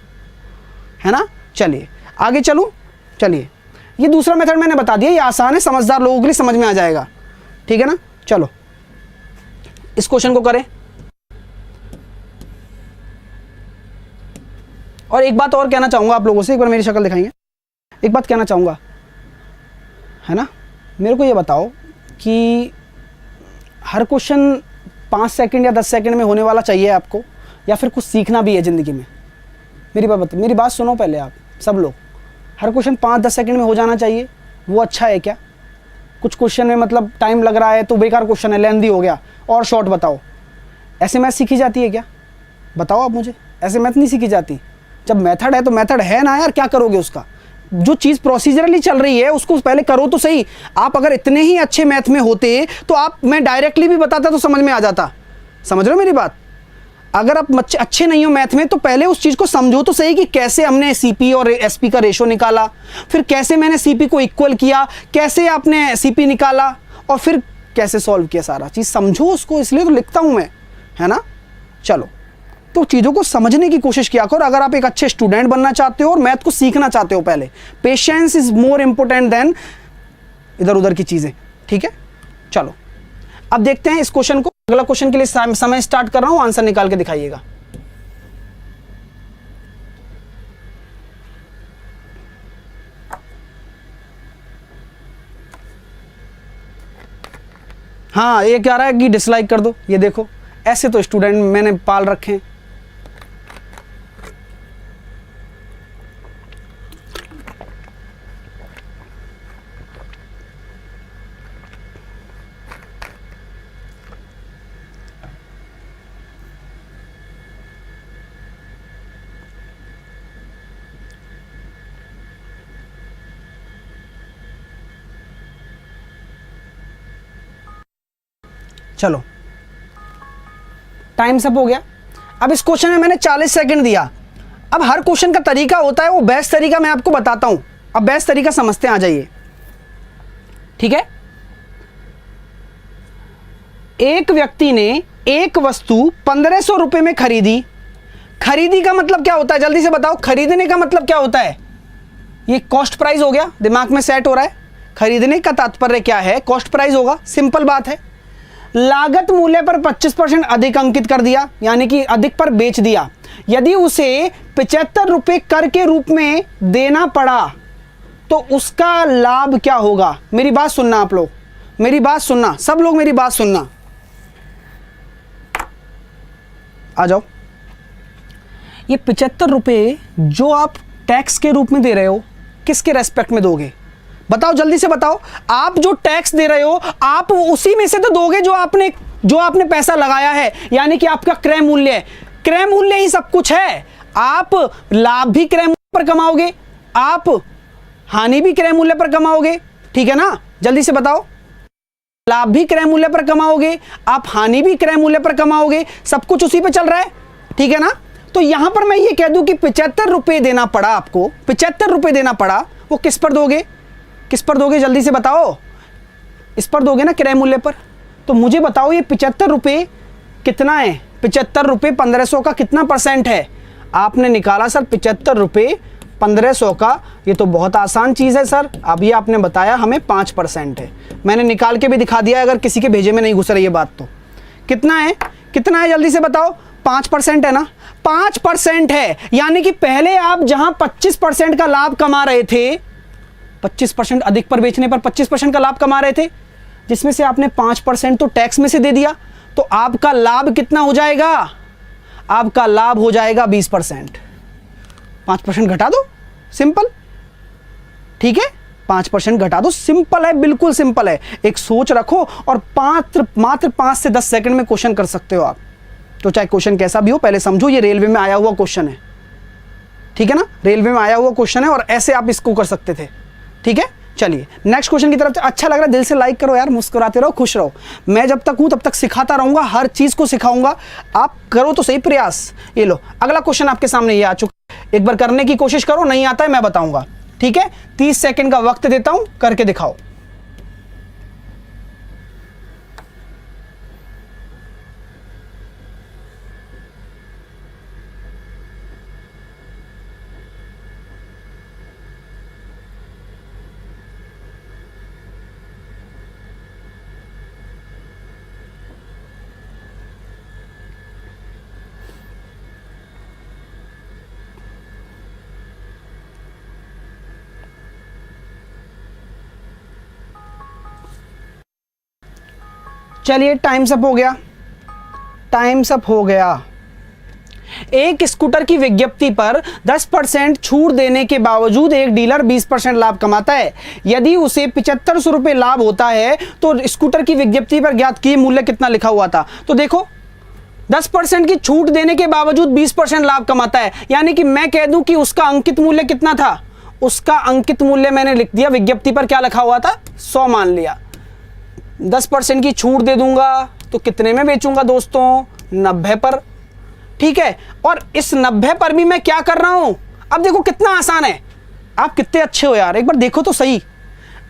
है ना? चलिए आगे चलूँ। चलिए, ये दूसरा मेथड मैंने बता दिया, ये आसान है, समझदार लोगों के लिए समझ में आ जाएगा। ठीक है ना? चलो इस क्वेश्चन को करें। और एक बात और कहना चाहूँगा आप लोगों से, एक बार मेरी शक्ल दिखाएंगे, एक बात कहना चाहूँगा, है ना, मेरे को ये बताओ कि हर क्वेश्चन 5 सेकंड या 10 सेकंड में होने वाला चाहिए आपको, या फिर कुछ सीखना भी है ज़िंदगी में? मेरी बात सुनो पहले आप सब लोग। हर क्वेश्चन 5-10 सेकंड में हो जाना चाहिए, वो अच्छा है क्या? कुछ क्वेश्चन में मतलब टाइम लग रहा है तो बेकार क्वेश्चन है, लेंदी हो गया, और शॉर्ट बताओ। ऐसे मैथ सीखी जाती है क्या? बताओ आप मुझे, ऐसे मैथ नहीं सीखी जाती। जब मेथड है तो मेथड है ना यार, क्या करोगे उसका? जो चीज़ प्रोसीजरली चल रही है उसको पहले करो तो सही। आप अगर इतने ही अच्छे मैथ में होते तो आप, मैं डायरेक्टली भी बताता तो समझ में आ जाता। समझ रहे हो मेरी बात? अगर आप अच्छे नहीं हो मैथ में तो पहले उस चीज़ को समझो तो सही कि कैसे हमने सीपी और एसपी का रेशो निकाला, फिर कैसे मैंने सीपी को इक्वल किया, कैसे आपने सीपी निकाला, और फिर कैसे सॉल्व किया, सारा चीज़ समझो उसको। इसलिए तो लिखता हूँ मैं, है ना। चलो, तो चीज़ों को समझने की कोशिश किया करो अगर आप एक अच्छे स्टूडेंट बनना चाहते हो और मैथ को सीखना चाहते हो। पहले patience is more important than इधर उधर की चीज़ें, ठीक है। चलो अब देखते हैं इस क्वेश्चन को। अगला क्वेश्चन के लिए समय स्टार्ट कर रहा हूं, आंसर निकाल के दिखाइएगा। हाँ, ये क्या रहा है कि डिसलाइक कर दो। ये देखो, ऐसे तो स्टूडेंट मैंने पाल रखे हैं। चलो, टाइम सब हो गया। अब इस क्वेश्चन में मैंने 40 सेकंड दिया। अब हर क्वेश्चन का तरीका होता है, वो बेस्ट तरीका मैं आपको बताता हूं। अब बेस्ट तरीका समझते हैं, आ जाइए, ठीक है। एक व्यक्ति ने एक वस्तु 1500 रुपए में खरीदी। खरीदी का मतलब क्या होता है, जल्दी से बताओ। खरीदने का मतलब क्या होता है? ये कॉस्ट प्राइस हो गया, दिमाग में सेट हो रहा है। खरीदने का तात्पर्य क्या है? कॉस्ट प्राइस होगा, सिंपल बात है। लागत मूल्य पर 25% अधिक अंकित कर दिया, यानी कि अधिक पर बेच दिया। यदि उसे 75 रुपए कर के रूप में देना पड़ा तो उसका लाभ क्या होगा? मेरी बात सुनना आप लोग, मेरी बात सुनना, सब लोग मेरी बात सुनना। आ जाओ। ये 75 रुपए जो आप टैक्स के रूप में दे रहे हो, किसके रेस्पेक्ट में दोगे? बताओ, जल्दी से बताओ। आप जो टैक्स दे रहे हो आप उसी में से तो दोगे जो आपने पैसा लगाया है, यानी कि आपका क्रय मूल्य है। क्रय मूल्य ही सब कुछ है। आप लाभ भी क्रय मूल्य पर कमाओगे, आप हानि भी क्रय मूल्य पर कमाओगे, ठीक है ना। जल्दी से बताओ, लाभ भी क्रय मूल्य पर कमाओगे, आप हानि भी क्रय मूल्य पर कमाओगे, सब कुछ उसी पे चल रहा है, ठीक है ना। तो यहां पर मैं ये कह दूं कि 75 रुपए देना पड़ा आपको, 75 रुपए देना पड़ा, वो किस पर दोगे? किस पर दोगे? जल्दी से बताओ। इस पर दोगे ना, क्रय मूल्य पर। तो मुझे बताओ, ये 75 रुपए कितना है? 75 रुपए 1500 का कितना परसेंट है? आपने निकाला सर 75 रुपए 1500 का। ये तो बहुत आसान चीज़ है सर। अभी आपने बताया हमें 5% है। मैंने निकाल के भी दिखा दिया, अगर किसी के भेजे में नहीं घुस रही है बात तो। कितना है? कितना है? जल्दी से बताओ। 5% है ना? 5% है, यानी कि पहले आप जहां 25% का लाभ कमा रहे थे, 25% अधिक पर बेचने पर 25% का लाभ कमा रहे थे, जिसमें से आपने 5% तो टैक्स में से दे दिया, तो आपका लाभ कितना हो जाएगा? आपका लाभ हो जाएगा 20%। 5% घटा दो, सिंपल, ठीक है। 5% घटा दो, सिंपल है, बिल्कुल सिंपल है। एक सोच रखो और मात्र 5 से 10 सेकंड में क्वेश्चन कर सकते हो आप। तो चाहे क्वेश्चन कैसा भी हो, पहले समझो ये रेलवे में आया हुआ क्वेश्चन है, ठीक है ना। रेलवे में आया हुआ क्वेश्चन है और ऐसे आप इसको कर सकते थे, ठीक है। चलिए नेक्स्ट क्वेश्चन की तरफ। अच्छा लग रहा है, दिल से लाइक करो यार, मुस्कुराते रहो, खुश रहो। मैं जब तक हूं तब तक सिखाता रहूंगा, हर चीज को सिखाऊंगा। आप करो तो सही प्रयास। ये लो, अगला क्वेश्चन आपके सामने ये आ चुका है। एक बार करने की कोशिश करो, नहीं आता है मैं बताऊंगा, ठीक है। 30 सेकंड का वक्त देता हूं, करके दिखाओ। चलिए टाइम्स अप हो गया, टाइम्स अप हो गया। एक स्कूटर की विज्ञप्ति पर 10% छूट देने के बावजूद एक डीलर 20% लाभ कमाता है। यदि उसे 7500 रुपये लाभ होता है तो स्कूटर की विज्ञप्ति पर ज्ञात किए मूल्य कितना लिखा हुआ था। तो देखो 10% की छूट देने के बावजूद 20% लाभ कमाता है, यानी कि मैं कह दूं कि उसका अंकित मूल्य कितना था। उसका अंकित मूल्य मैंने लिख दिया, विज्ञप्ति पर क्या लिखा हुआ था 100 मान लिया। 10% की छूट दे दूंगा तो कितने में बेचूंगा दोस्तों, 90 पर। ठीक है, और इस 90 पर भी मैं क्या कर रहा हूं, अब देखो कितना आसान है। आप कितने अच्छे हो यार, एक बार देखो तो सही।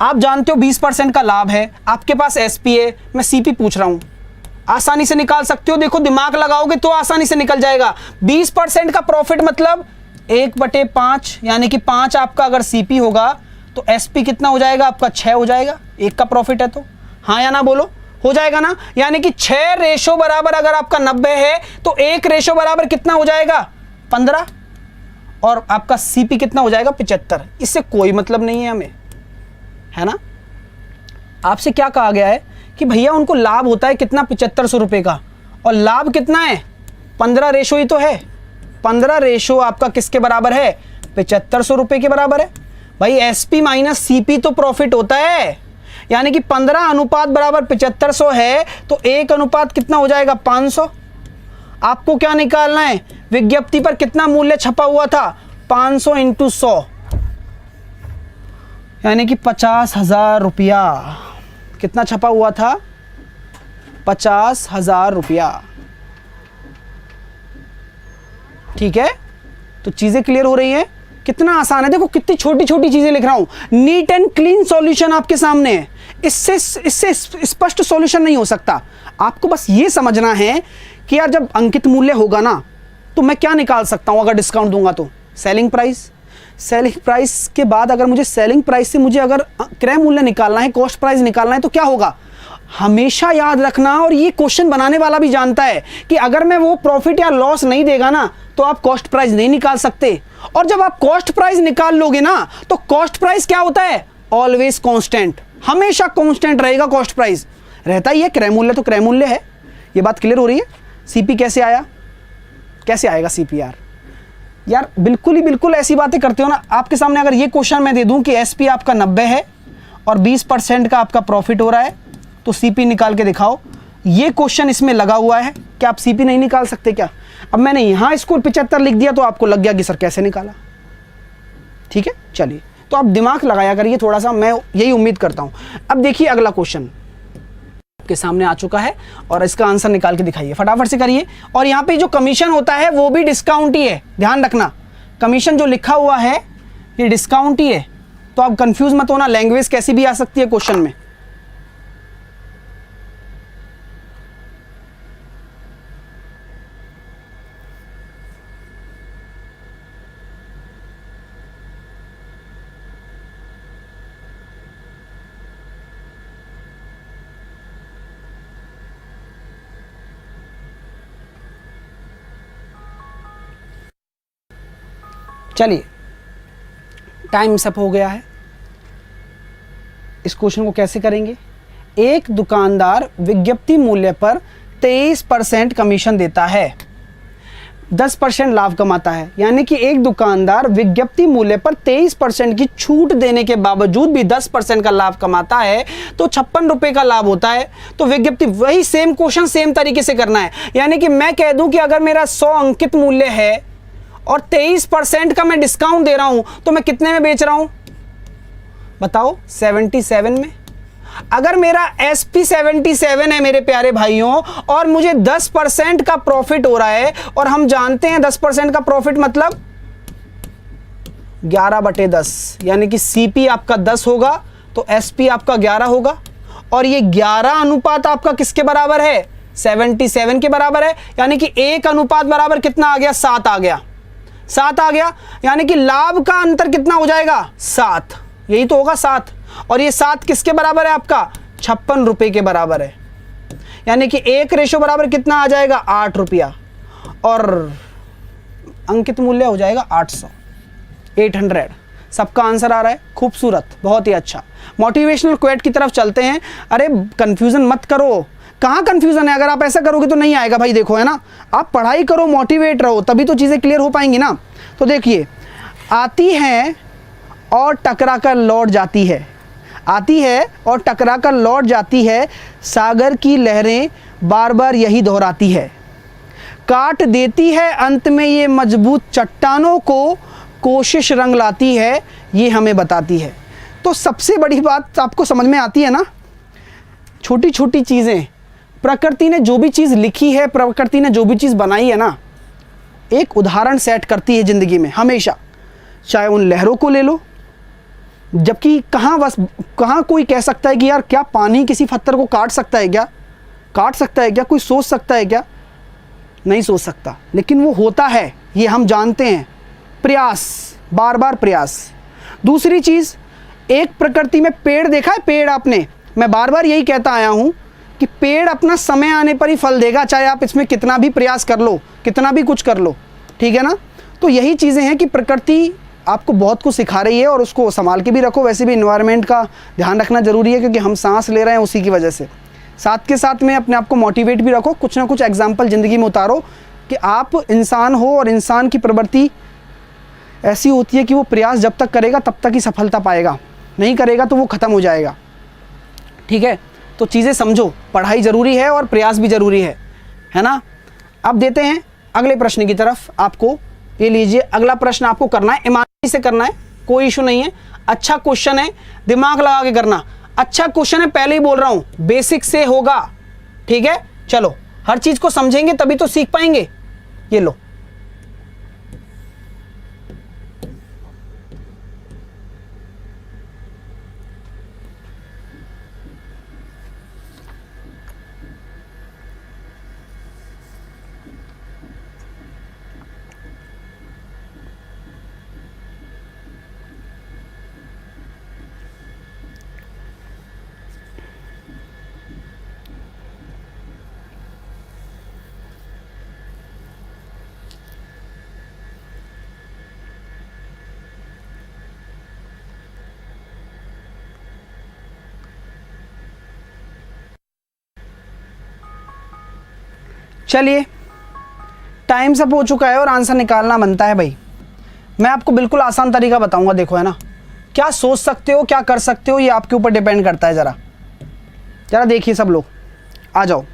आप जानते हो 20% का लाभ है, आपके पास एसपी है, मैं सीपी पूछ रहा हूं, आसानी से निकाल सकते हो। देखो दिमाग लगाओगे तो आसानी से निकल जाएगा। 20% का प्रॉफिट मतलब 1/5, यानी कि 5 आपका अगर सीपी होगा तो एसपी कितना हो जाएगा आपका, 6 हो जाएगा। एक का प्रॉफिट है तो हाँ या ना बोलो, हो जाएगा ना। यानी कि 6 रेशो बराबर अगर आपका 90 है तो 1 रेशो बराबर कितना हो जाएगा 15, और आपका सीपी कितना हो जाएगा 75। इससे कोई मतलब नहीं है हमें, है ना। आपसे क्या कहा गया है कि भैया उनको लाभ होता है कितना 7500 रुपये का, और लाभ कितना है 15 रेशो ही तो है। 15 रेशो आपका किसके बराबर है, 7500 रुपये के बराबर है। भाई एसपी माइनस सीपी तो प्रॉफिट होता है, यानी कि 15 अनुपात बराबर 7500 है तो 1 अनुपात कितना हो जाएगा 500। आपको क्या निकालना है, विज्ञप्ति पर कितना मूल्य छपा हुआ था 500 × 100, यानी कि 50,000 रुपया। कितना छपा हुआ था 50,000 रुपया। ठीक है, तो चीजें क्लियर हो रही हैं। कितना आसान है, देखो कितनी छोटी छोटी चीजें लिख रहा हूं। नीट एंड क्लीन सॉल्यूशन आपके सामने है, इससे स्पष्ट सॉल्यूशन नहीं हो सकता। आपको बस ये समझना है कि यार जब अंकित मूल्य होगा ना तो मैं क्या निकाल सकता हूं अगर डिस्काउंट दूंगा तो, सेलिंग प्राइस। सेलिंग प्राइस के बाद अगर मुझे सेलिंग प्राइस से मुझे अगर क्रय मूल्य निकालना है, कॉस्ट प्राइस निकालना है तो क्या होगा, हमेशा याद रखना। और ये क्वेश्चन बनाने वाला भी जानता है कि अगर मैं वो प्रॉफिट या लॉस नहीं देगा ना तो आप कॉस्ट प्राइस नहीं निकाल सकते। और जब आप कॉस्ट प्राइस निकाल लोगे ना तो कॉस्ट प्राइस क्या होता है, ऑलवेज कांस्टेंट, हमेशा कांस्टेंट रहेगा। कॉस्ट प्राइस रहता ही है, क्रय मूल्य तो क्रय मूल्य है। ये बात क्लियर हो रही है। सीपी कैसे आया, कैसे आएगा सीपी यार बिल्कुल ही बिल्कुल ऐसी बातें करते हो ना। आपके सामने अगर ये क्वेश्चन मैं दे दूं कि एसपी आपका 90 है और 20% का आपका प्रॉफिट हो रहा है तो सीपी निकाल के दिखाओ, ये क्वेश्चन इसमें लगा हुआ है, क्या आप सीपी नहीं निकाल सकते क्या। अब मैंने यहां इसको 75 लिख दिया तो आपको लग गया कि सर कैसे निकाला। ठीक है, चलिए तो आप दिमाग लगाया करिए थोड़ा सा, मैं यही उम्मीद करता हूं। अब देखिए अगला क्वेश्चन के सामने आ चुका है और इसका आंसर निकाल के दिखाइए, फटाफट से करिए। और यहाँ पे जो कमीशन होता है वो भी डिस्काउंट ही है, ध्यान रखना। कमीशन जो लिखा हुआ है ये डिस्काउंट ही है, तो आप कंफ्यूज मत होना, लैंग्वेज कैसी भी आ सकती है क्वेश्चन में। चलिए टाइम सब हो गया है। इस क्वेश्चन को कैसे करेंगे, एक दुकानदार विज्ञप्ति मूल्य पर 23% कमीशन देता है, 10% लाभ कमाता है। यानी कि एक दुकानदार विज्ञप्ति मूल्य पर 23% की छूट देने के बावजूद भी 10% का लाभ कमाता है तो 56 रुपए का लाभ होता है। तो विज्ञप्ति, वही सेम क्वेश्चन सेम तरीके से करना है। यानी कि मैं कह दूं कि अगर मेरा 100 अंकित मूल्य है और 23% का मैं डिस्काउंट दे रहा हूं तो मैं कितने में बेच रहा हूं बताओ, 77 में। अगर मेरा एसपी 77 है मेरे प्यारे भाइयों और मुझे 10% का प्रॉफिट हो रहा है, और हम जानते हैं 10% का प्रॉफिट मतलब 11/10, यानी कि सीपी आपका 10 होगा तो एसपी आपका 11 होगा। और ये 11 अनुपात आपका किसके बराबर है, 77 के बराबर है। यानी कि 1 अनुपात बराबर कितना आ गया, 7 आ गया, 7 आ गया। यानी कि लाभ का अंतर कितना हो जाएगा, 7, यही तो होगा 7। और ये 7 किसके बराबर है आपका, 56 रुपए के बराबर है। यानी कि 1 रेशो बराबर कितना आ जाएगा, 8 रुपया, और अंकित मूल्य हो जाएगा 800, 800। सबका आंसर आ रहा है, खूबसूरत, बहुत ही अच्छा। मोटिवेशनल क्वेट की तरफ चलते हैं। अरे कंफ्यूजन मत करो, कहाँ कंफ्यूजन है? अगर आप ऐसा करोगे तो नहीं आएगा भाई, देखो है ना, आप पढ़ाई करो, मोटिवेट रहो, तभी तो चीज़ें क्लियर हो पाएंगी ना। तो देखिए, आती है और टकरा कर लौट जाती है, आती है और टकरा कर लौट जाती है, सागर की लहरें बार बार यही दोहराती है, काट देती है अंत में ये मजबूत चट्टानों को, कोशिश रंग लाती है ये हमें बताती है। तो सबसे बड़ी बात आपको समझ में आती है ना, छोटी छोटी चीज़ें, प्रकृति ने जो भी चीज़ लिखी है, प्रकृति ने जो भी चीज़ बनाई है ना, एक उदाहरण सेट करती है ज़िंदगी में हमेशा। चाहे उन लहरों को ले लो, जबकि कहाँ कोई कह सकता है कि यार क्या पानी किसी पत्थर को काट सकता है क्या? काट सकता है क्या? कोई सोच सकता है क्या? नहीं सोच सकता, लेकिन वो होता है, ये हम जानते हैं। प्रयास, बार बार प्रयास। दूसरी चीज़, एक प्रकृति में पेड़ देखा है? पेड़ आपने, मैं बार बार यही कहता आया हूँ कि पेड़ अपना समय आने पर ही फल देगा, चाहे आप इसमें कितना भी प्रयास कर लो, कितना भी कुछ कर लो, ठीक है ना। तो यही चीज़ें हैं कि प्रकृति आपको बहुत कुछ सिखा रही है और उसको संभाल के भी रखो। वैसे भी इन्वायरमेंट का ध्यान रखना ज़रूरी है, क्योंकि हम सांस ले रहे हैं उसी की वजह से। साथ के साथ में अपने आप को मोटिवेट भी रखो, कुछ ना कुछ एग्जाम्पल ज़िंदगी में उतारो कि आप इंसान हो, और इंसान की प्रवृत्ति ऐसी होती है कि वो प्रयास जब तक करेगा तब तक ही सफलता पाएगा, नहीं करेगा तो वो ख़त्म हो जाएगा, ठीक है। तो चीज़ें समझो, पढ़ाई ज़रूरी है और प्रयास भी ज़रूरी है ना। अब देते हैं अगले प्रश्न की तरफ। आपको ये लीजिए, अगला प्रश्न आपको करना है, ईमानदारी से करना है, कोई इशू नहीं है। अच्छा क्वेश्चन है, दिमाग लगा के करना। अच्छा क्वेश्चन है, पहले ही बोल रहा हूँ, बेसिक से होगा, ठीक है। चलो, हर चीज़ को समझेंगे तभी तो सीख पाएंगे। ये लो, चलिए, टाइम सब हो चुका है और आंसर निकालना बनता है भाई। मैं आपको बिल्कुल आसान तरीका बताऊंगा, देखो है ना। क्या सोच सकते हो, क्या कर सकते हो, ये आपके ऊपर डिपेंड करता है। ज़रा देखिए सब लोग, आ जाओ।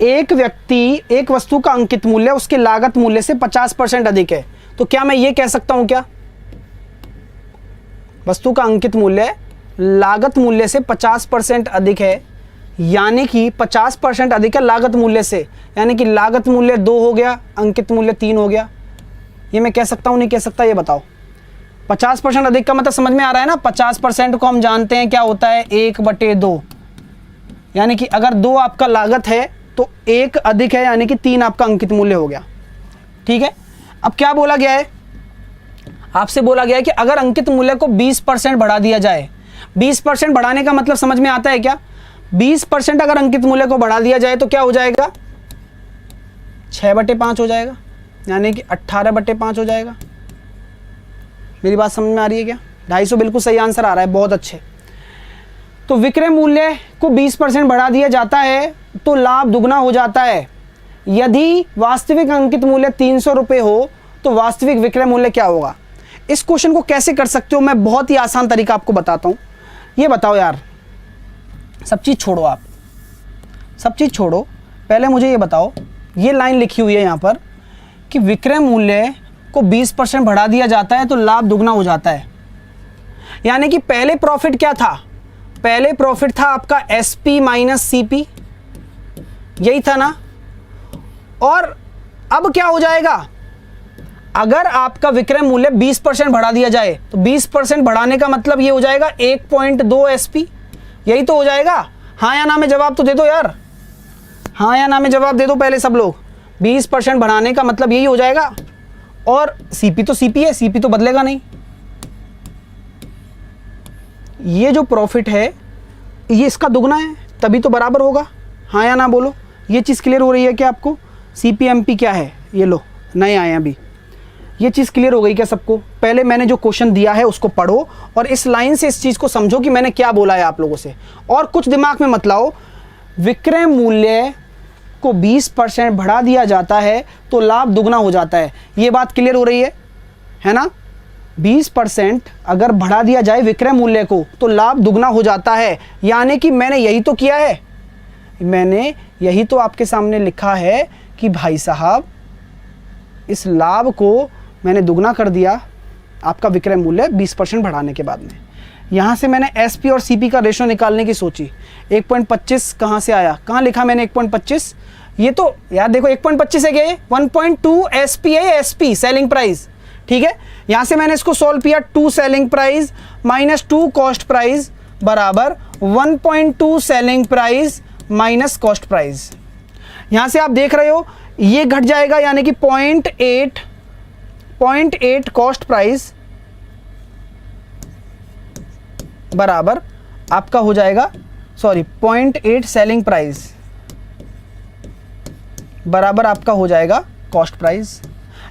एक व्यक्ति, एक वस्तु का अंकित मूल्य उसके लागत मूल्य से 50% अधिक है, तो क्या मैं ये कह सकता हूं, क्या वस्तु का अंकित मूल्य लागत मूल्य से 50% अधिक है, यानी कि 50% अधिक है लागत मूल्य से, यानी कि लागत मूल्य 2 हो गया, अंकित मूल्य 3 हो गया। ये मैं कह सकता हूँ, नहीं कह सकता, ये बताओ। 50% अधिक का मतलब समझ में आ रहा है ना। 50% को हम जानते हैं क्या होता है, 1/2, यानी कि अगर 2 आपका लागत है तो 1 अधिक है, यानी कि 3 आपका अंकित मूल्य हो गया, ठीक है। अब क्या बोला गया है, आपसे बोला गया है कि अगर अंकित मूल्य को 20% बढ़ा दिया जाए। 20% बढ़ाने का मतलब समझ में आता है क्या? 20% अगर अंकित मूल्य को बढ़ा दिया जाए तो क्या हो जाएगा, 6/5 हो जाएगा, यानी कि 18/5 हो जाएगा। मेरी बात समझ में आ रही है क्या? 250 बिल्कुल सही आंसर आ रहा है, बहुत अच्छे। तो विक्रय मूल्य को 20% बढ़ा दिया जाता है तो लाभ दुगना हो जाता है। यदि वास्तविक अंकित मूल्य 300 रुपये हो तो वास्तविक विक्रय मूल्य क्या होगा? इस क्वेश्चन को कैसे कर सकते हो, मैं बहुत ही आसान तरीका आपको बताता हूँ। ये बताओ यार, सब चीज़ छोड़ो, आप सब चीज़ छोड़ो, पहले मुझे ये बताओ, ये लाइन लिखी हुई है यहाँ पर कि विक्रय मूल्य को 20% बढ़ा दिया जाता है तो लाभ दुगना हो जाता है। यानी कि पहले प्रॉफिट क्या था? पहले प्रॉफिट था आपका SP माइनस CP, यही था ना। और अब क्या हो जाएगा, अगर आपका विक्रय मूल्य 20% बढ़ा दिया जाए तो 20% बढ़ाने का मतलब ये हो जाएगा 1.2 SP, यही तो हो जाएगा। हाँ या ना में जवाब तो दे दो यार, हाँ या ना में जवाब दे दो पहले सब लोग। 20% बढ़ाने का मतलब यही हो जाएगा। और CP तो CP है, CP तो बदलेगा नहीं। ये जो प्रॉफिट है ये इसका दुगना है, तभी तो बराबर होगा। हाँ या ना बोलो, ये चीज़ क्लियर हो रही है क्या आपको? CP MP क्या है, ये लो, नए आए अभी। ये चीज़ क्लियर हो गई क्या सबको? पहले मैंने जो क्वेश्चन दिया है उसको पढ़ो और इस लाइन से इस चीज़ को समझो कि मैंने क्या बोला है आप लोगों से, और कुछ दिमाग में मत लाओ। विक्रय मूल्य को 20% बढ़ा दिया जाता है तो लाभ दुगना हो जाता है, ये बात क्लियर हो रही है ना? 20% अगर बढ़ा दिया जाए विक्रय मूल्य को तो लाभ दुगना हो जाता है, यानी कि मैंने यही तो किया है, मैंने यही तो आपके सामने लिखा है कि भाई साहब इस लाभ को मैंने दुगना कर दिया आपका विक्रय मूल्य 20% बढ़ाने के बाद में। यहाँ से मैंने एसपी और सीपी का रेशो निकालने की सोची। 1.25 कहाँ से आया, कहाँ लिखा मैंने 1.25? ये तो यार देखो 1.25 है क्या, ये 1.2 एसपी है, एसपी सेलिंग प्राइस, ठीक है। यहाँ से मैंने इसको सॉल्व किया, 2 selling price minus 2 cost price बराबर 1.2 selling price minus cost price. यहाँ से आप देख रहे हो ये घट जाएगा, यानी कि 0.8 कॉस्ट प्राइस बराबर आपका हो जाएगा, सॉरी 0.8 सेलिंग प्राइस बराबर आपका हो जाएगा कॉस्ट प्राइस।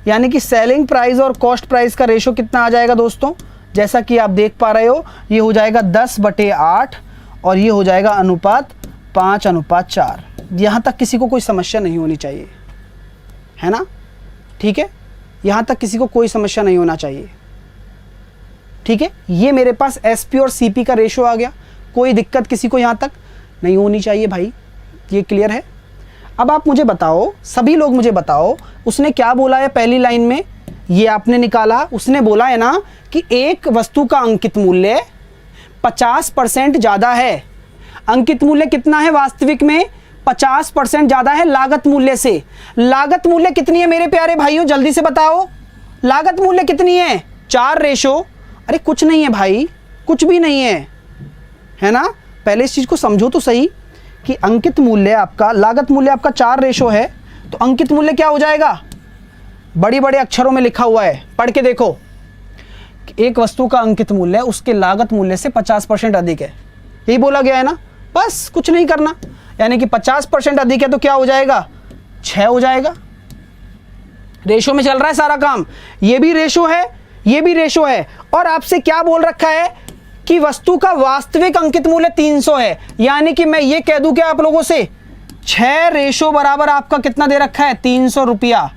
यानी कि सेलिंग प्राइस और कॉस्ट प्राइस का रेशो कितना आ जाएगा दोस्तों, जैसा कि आप देख पा रहे हो ये हो जाएगा 10/8 और ये हो जाएगा अनुपात 5:4। यहाँ तक किसी को कोई समस्या नहीं होनी चाहिए, है ना? ठीक है, यहाँ तक किसी को कोई समस्या नहीं होना चाहिए, ठीक है। ये मेरे पास एसपी और सीपी का रेशो आ गया, कोई दिक्कत किसी को यहाँ तक नहीं होनी चाहिए भाई, ये क्लियर है। अब आप मुझे बताओ, सभी लोग मुझे बताओ, उसने क्या बोला है पहली लाइन में, ये आपने निकाला, उसने बोला है ना कि एक वस्तु का अंकित मूल्य 50% ज़्यादा है। अंकित मूल्य कितना है वास्तविक में? 50% ज़्यादा है लागत मूल्य से। लागत मूल्य कितनी है मेरे प्यारे भाइयों, जल्दी से बताओ, लागत मूल्य कितनी है? 4 रेशो। अरे कुछ नहीं है भाई, कुछ भी नहीं है ना? पहले इस चीज़ को समझो तो सही कि अंकित मूल्य आपका, लागत मूल्य आपका 4 रेशो है, तो अंकित मूल्य क्या हो जाएगा? बड़े बड़े अक्षरों में लिखा हुआ है, पढ़ के देखो। एक वस्तु का अंकित मूल्य उसके लागत मूल्य से 50% अधिक है, यही बोला गया है ना। बस कुछ नहीं करना, यानी कि 50% अधिक है तो क्या हो जाएगा? 6 हो जाएगा। रेशो में चल रहा है सारा काम, ये भी रेशो है, ये भी रेशो है, और आपसे क्या बोल रखा है कि वस्तु का वास्तविक अंकित मूल्य 300 है, यानी कि मैं ये कह दूं क्या आप लोगों से, 6 रेशो बराबर आपका कितना दे रखा है? 300 रुपया,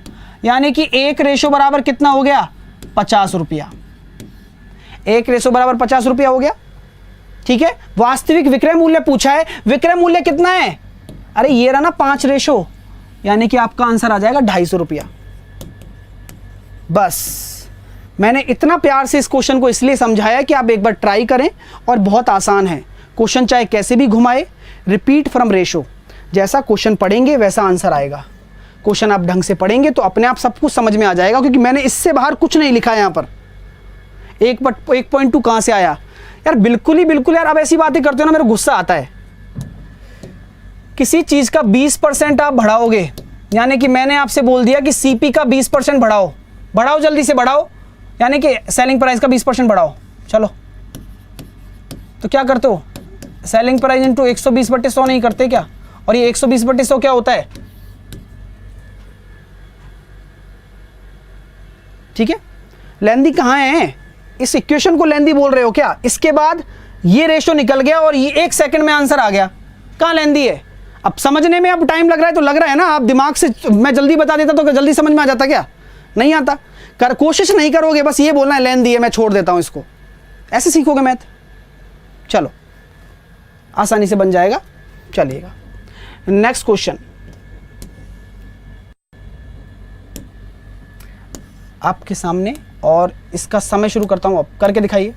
यानी कि 1 रेशो बराबर कितना हो गया? 50 रुपया। 1 रेशो बराबर 50 रुपया हो गया, ठीक है। वास्तविक विक्रय मूल्य पूछा है, विक्रय मूल्य कितना है? अरे ये रहा ना 5 रेशो, यानी कि आपका आंसर आ जाएगा 250 रुपया। बस मैंने इतना प्यार से इस क्वेश्चन को इसलिए समझाया कि आप एक बार ट्राई करें, और बहुत आसान है क्वेश्चन, चाहे कैसे भी घुमाए। रिपीट फ्रॉम रेशो, जैसा क्वेश्चन पढ़ेंगे वैसा आंसर आएगा। क्वेश्चन आप ढंग से पढ़ेंगे तो अपने आप सब कुछ समझ में आ जाएगा, क्योंकि मैंने इससे बाहर कुछ नहीं लिखा है यहाँ पर। 1.2 कहाँ से आया यार? बिल्कुल ही बिल्कुल यार, अब ऐसी बातें करते हो ना मेरे गुस्सा आता है। किसी चीज़ का 20% आप बढ़ाओगे, यानी कि मैंने आपसे बोल दिया कि सीपी का 20% बढ़ाओ, बढ़ाओ जल्दी से बढ़ाओ, यानी कि सेलिंग प्राइस का 20% बढ़ाओ। चलो, तो क्या करते हो? सेलिंग प्राइस इंटू 120/100 नहीं करते क्या? और ये 120/100 क्या होता है? ठीक है, लेंदी कहाँ है? इस इक्वेशन को लेंदी बोल रहे हो क्या? इसके बाद ये रेशो निकल गया और ये 1 सेकंड में आंसर आ गया, कहाँ लेंदी है? अब समझने में अब टाइम लग रहा है तो लग रहा है ना, आप दिमाग से, मैं जल्दी बता देता तो जल्दी समझ में आ जाता क्या? नहीं आता। कोशिश नहीं करोगे, बस ये बोलना है लेंदी है, मैं छोड़ देता हूं इसको, ऐसे सीखोगे मैथ। चलो, आसानी से बन जाएगा। चलिएगा नेक्स्ट क्वेश्चन, आपके सामने, और इसका समय शुरू करता हूं, अब करके दिखाइए।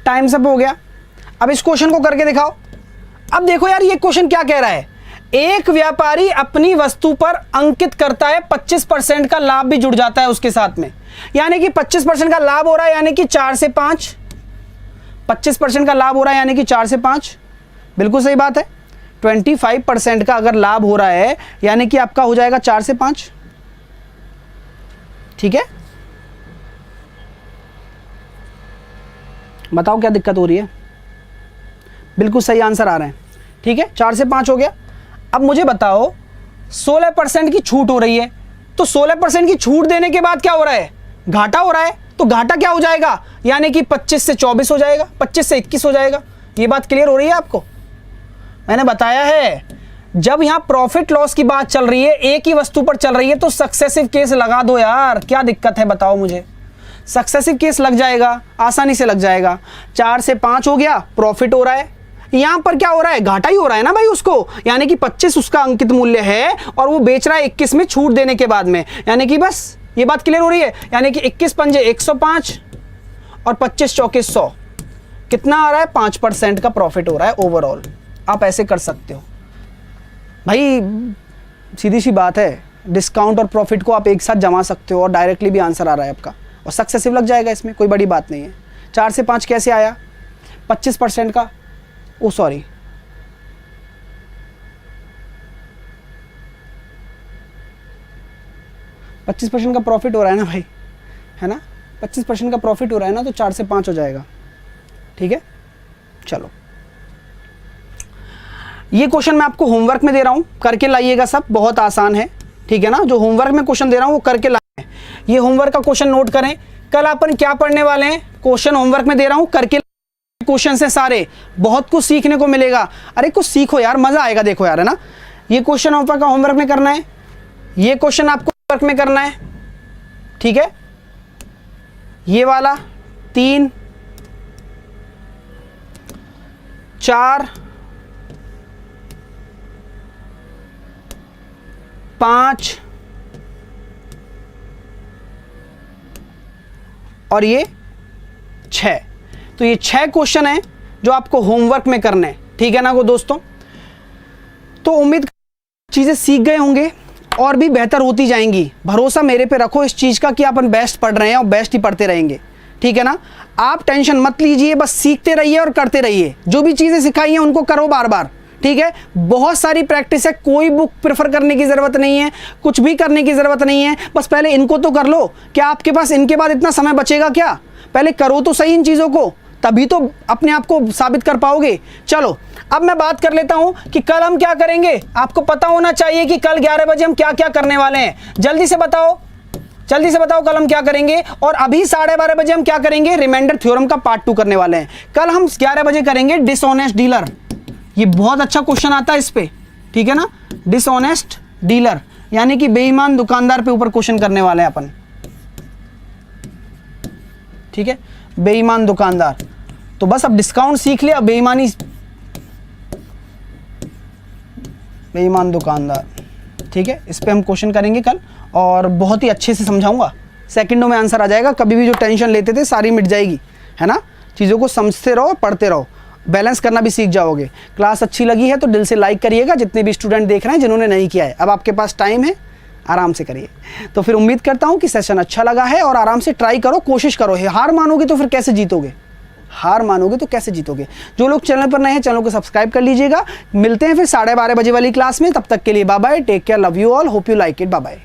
टाइम्स अप हो गया। अब इस क्वेश्चन को करके दिखाओ। अब देखो यार ये क्वेश्चन क्या कह रहा है, एक व्यापारी अपनी वस्तु पर अंकित करता है 25% का लाभ भी जुड़ जाता है उसके साथ में, यानी कि 25% का लाभ हो रहा है, यानी कि 4 से 5, 25% का लाभ हो रहा है यानी कि 4 से 5, बिल्कुल सही बात है। 25% का अगर लाभ हो रहा है यानी कि आपका हो जाएगा 4 से 5, ठीक है। बताओ क्या दिक्कत हो रही है, बिल्कुल सही आंसर आ रहे हैं, ठीक है। 4 से 5 हो गया। अब मुझे बताओ 16% की छूट हो रही है, तो 16% की छूट देने के बाद क्या हो रहा है, घाटा हो रहा है, तो घाटा क्या हो जाएगा, यानी कि 25 से 24 हो जाएगा, 25 से 21 हो जाएगा। ये बात क्लियर हो रही है आपको? मैंने बताया है जब यहां प्रॉफिट लॉस की बात चल रही है, एक ही वस्तु पर चल रही है, तो सक्सेसिव केस लगा दो यार, क्या दिक्कत है बताओ मुझे। सक्सेसिव केस लग जाएगा, आसानी से लग जाएगा। 4 से 5 हो गया, प्रॉफिट हो रहा है, यहां पर क्या हो रहा है, घाटा ही हो रहा है ना भाई उसको, यानी कि 25 उसका अंकित मूल्य है और वो बेच रहा है 21 में छूट देने के बाद में, यानी कि बस ये बात क्लियर हो रही है। यानी कि 21 पंजे 105 और 25 चौके 100, कितना आ रहा है, 5% का प्रॉफिट हो रहा है ओवरऑल। आप ऐसे कर सकते हो भाई, सीधी सी बात है, डिस्काउंट और प्रॉफिट को आप एक साथ जमा सकते हो और डायरेक्टली भी आंसर आ रहा है आपका, और सक्सेसिव लग जाएगा, इसमें कोई बड़ी बात नहीं है। 4 से 5 कैसे आया, 25% का, ओ सॉरी, %25 का प्रॉफिट हो रहा है ना भाई, है ना, 25% का प्रॉफिट हो रहा है ना, तो 4 से 5 हो जाएगा, ठीक है। चलो ये क्वेश्चन मैं आपको होमवर्क में दे रहा हूं, करके लाइएगा, सब बहुत आसान है, ठीक है ना। जो होमवर्क में क्वेश्चन दे रहा हूं वो करके लाए। ये होमवर्क का क्वेश्चन नोट करें, कल अपन क्या पढ़ने वाले हैं, क्वेश्चन होमवर्क में दे रहा हूं, करके क्वेश्चन से सारे, बहुत कुछ सीखने को मिलेगा। अरे कुछ सीखो यार, मजा आएगा, देखो यार, है ना। ये क्वेश्चन आपका होमवर्क में करना है, ये क्वेश्चन आपको होमवर्क में करना है, ठीक है। ये वाला 3, 4, 5 और ये 6, तो ये 6 क्वेश्चन है जो आपको होमवर्क में करने हैं, ठीक है ना वो दोस्तों। तो उम्मीद चीजें सीख गए होंगे और भी बेहतर होती जाएंगी, भरोसा मेरे पे रखो इस चीज का कि अपन बेस्ट पढ़ रहे हैं और बेस्ट ही पढ़ते रहेंगे, ठीक है ना। आप टेंशन मत लीजिए, बस सीखते रहिए और करते रहिए, जो भी चीजें सिखाई हैं उनको करो बार बार, ठीक है। बहुत सारी प्रैक्टिस है, कोई बुक प्रेफर करने की जरूरत नहीं है, कुछ भी करने की जरूरत नहीं है, बस पहले इनको तो कर लो। क्या आपके पास इनके बाद इतना समय बचेगा क्या, पहले करो तो सही इन चीजों को, तभी तो अपने आप को साबित कर पाओगे। चलो अब मैं बात कर लेता हूं कि कल हम क्या करेंगे, आपको पता होना चाहिए कि कल 11 बजे हम क्या क्या करने वाले हैं, जल्दी से बताओ, जल्दी से बताओ कल हम क्या करेंगे। और अभी 12:30 बजे हम क्या करेंगे, रिमाइंडर थ्योरम का पार्ट 2 करने वाले हैं। कल हम 11 बजे करेंगे डिसऑनेस्ट डीलर, ये बहुत अच्छा क्वेश्चन आता है इस पे, ठीक है ना। डिसऑनेस्ट डीलर यानी कि बेईमान दुकानदार पे ऊपर क्वेश्चन करने वाले हैं अपन, ठीक है, बेईमान दुकानदार। तो बस अब डिस्काउंट सीख लिया, बेईमानी, बेईमान दुकानदार, ठीक है, इस पे हम क्वेश्चन करेंगे कल और बहुत ही अच्छे से समझाऊंगा, सेकंडों में आंसर आ जाएगा। कभी भी जो टेंशन लेते थे सारी मिट जाएगी, है ना। चीज़ों को समझते रहो, पढ़ते रहो, बैलेंस करना भी सीख जाओगे। क्लास अच्छी लगी है तो दिल से लाइक करिएगा, जितने भी स्टूडेंट देख रहे हैं, जिन्होंने नहीं किया है, अब आपके पास टाइम है, आराम से करिए। तो फिर उम्मीद करता हूँ कि सेशन अच्छा लगा है और आराम से ट्राई करो, कोशिश करो। हार मानोगे तो फिर कैसे जीतोगे, हार मानोगे तो कैसे जीतोगे। जो लोग चैनल पर नए हैं चैनल को सब्सक्राइब कर लीजिएगा। मिलते हैं फिर 12:30 बजे वाली क्लास में, तब तक के लिए bye bye, take care, love you all, hope you like it, bye bye.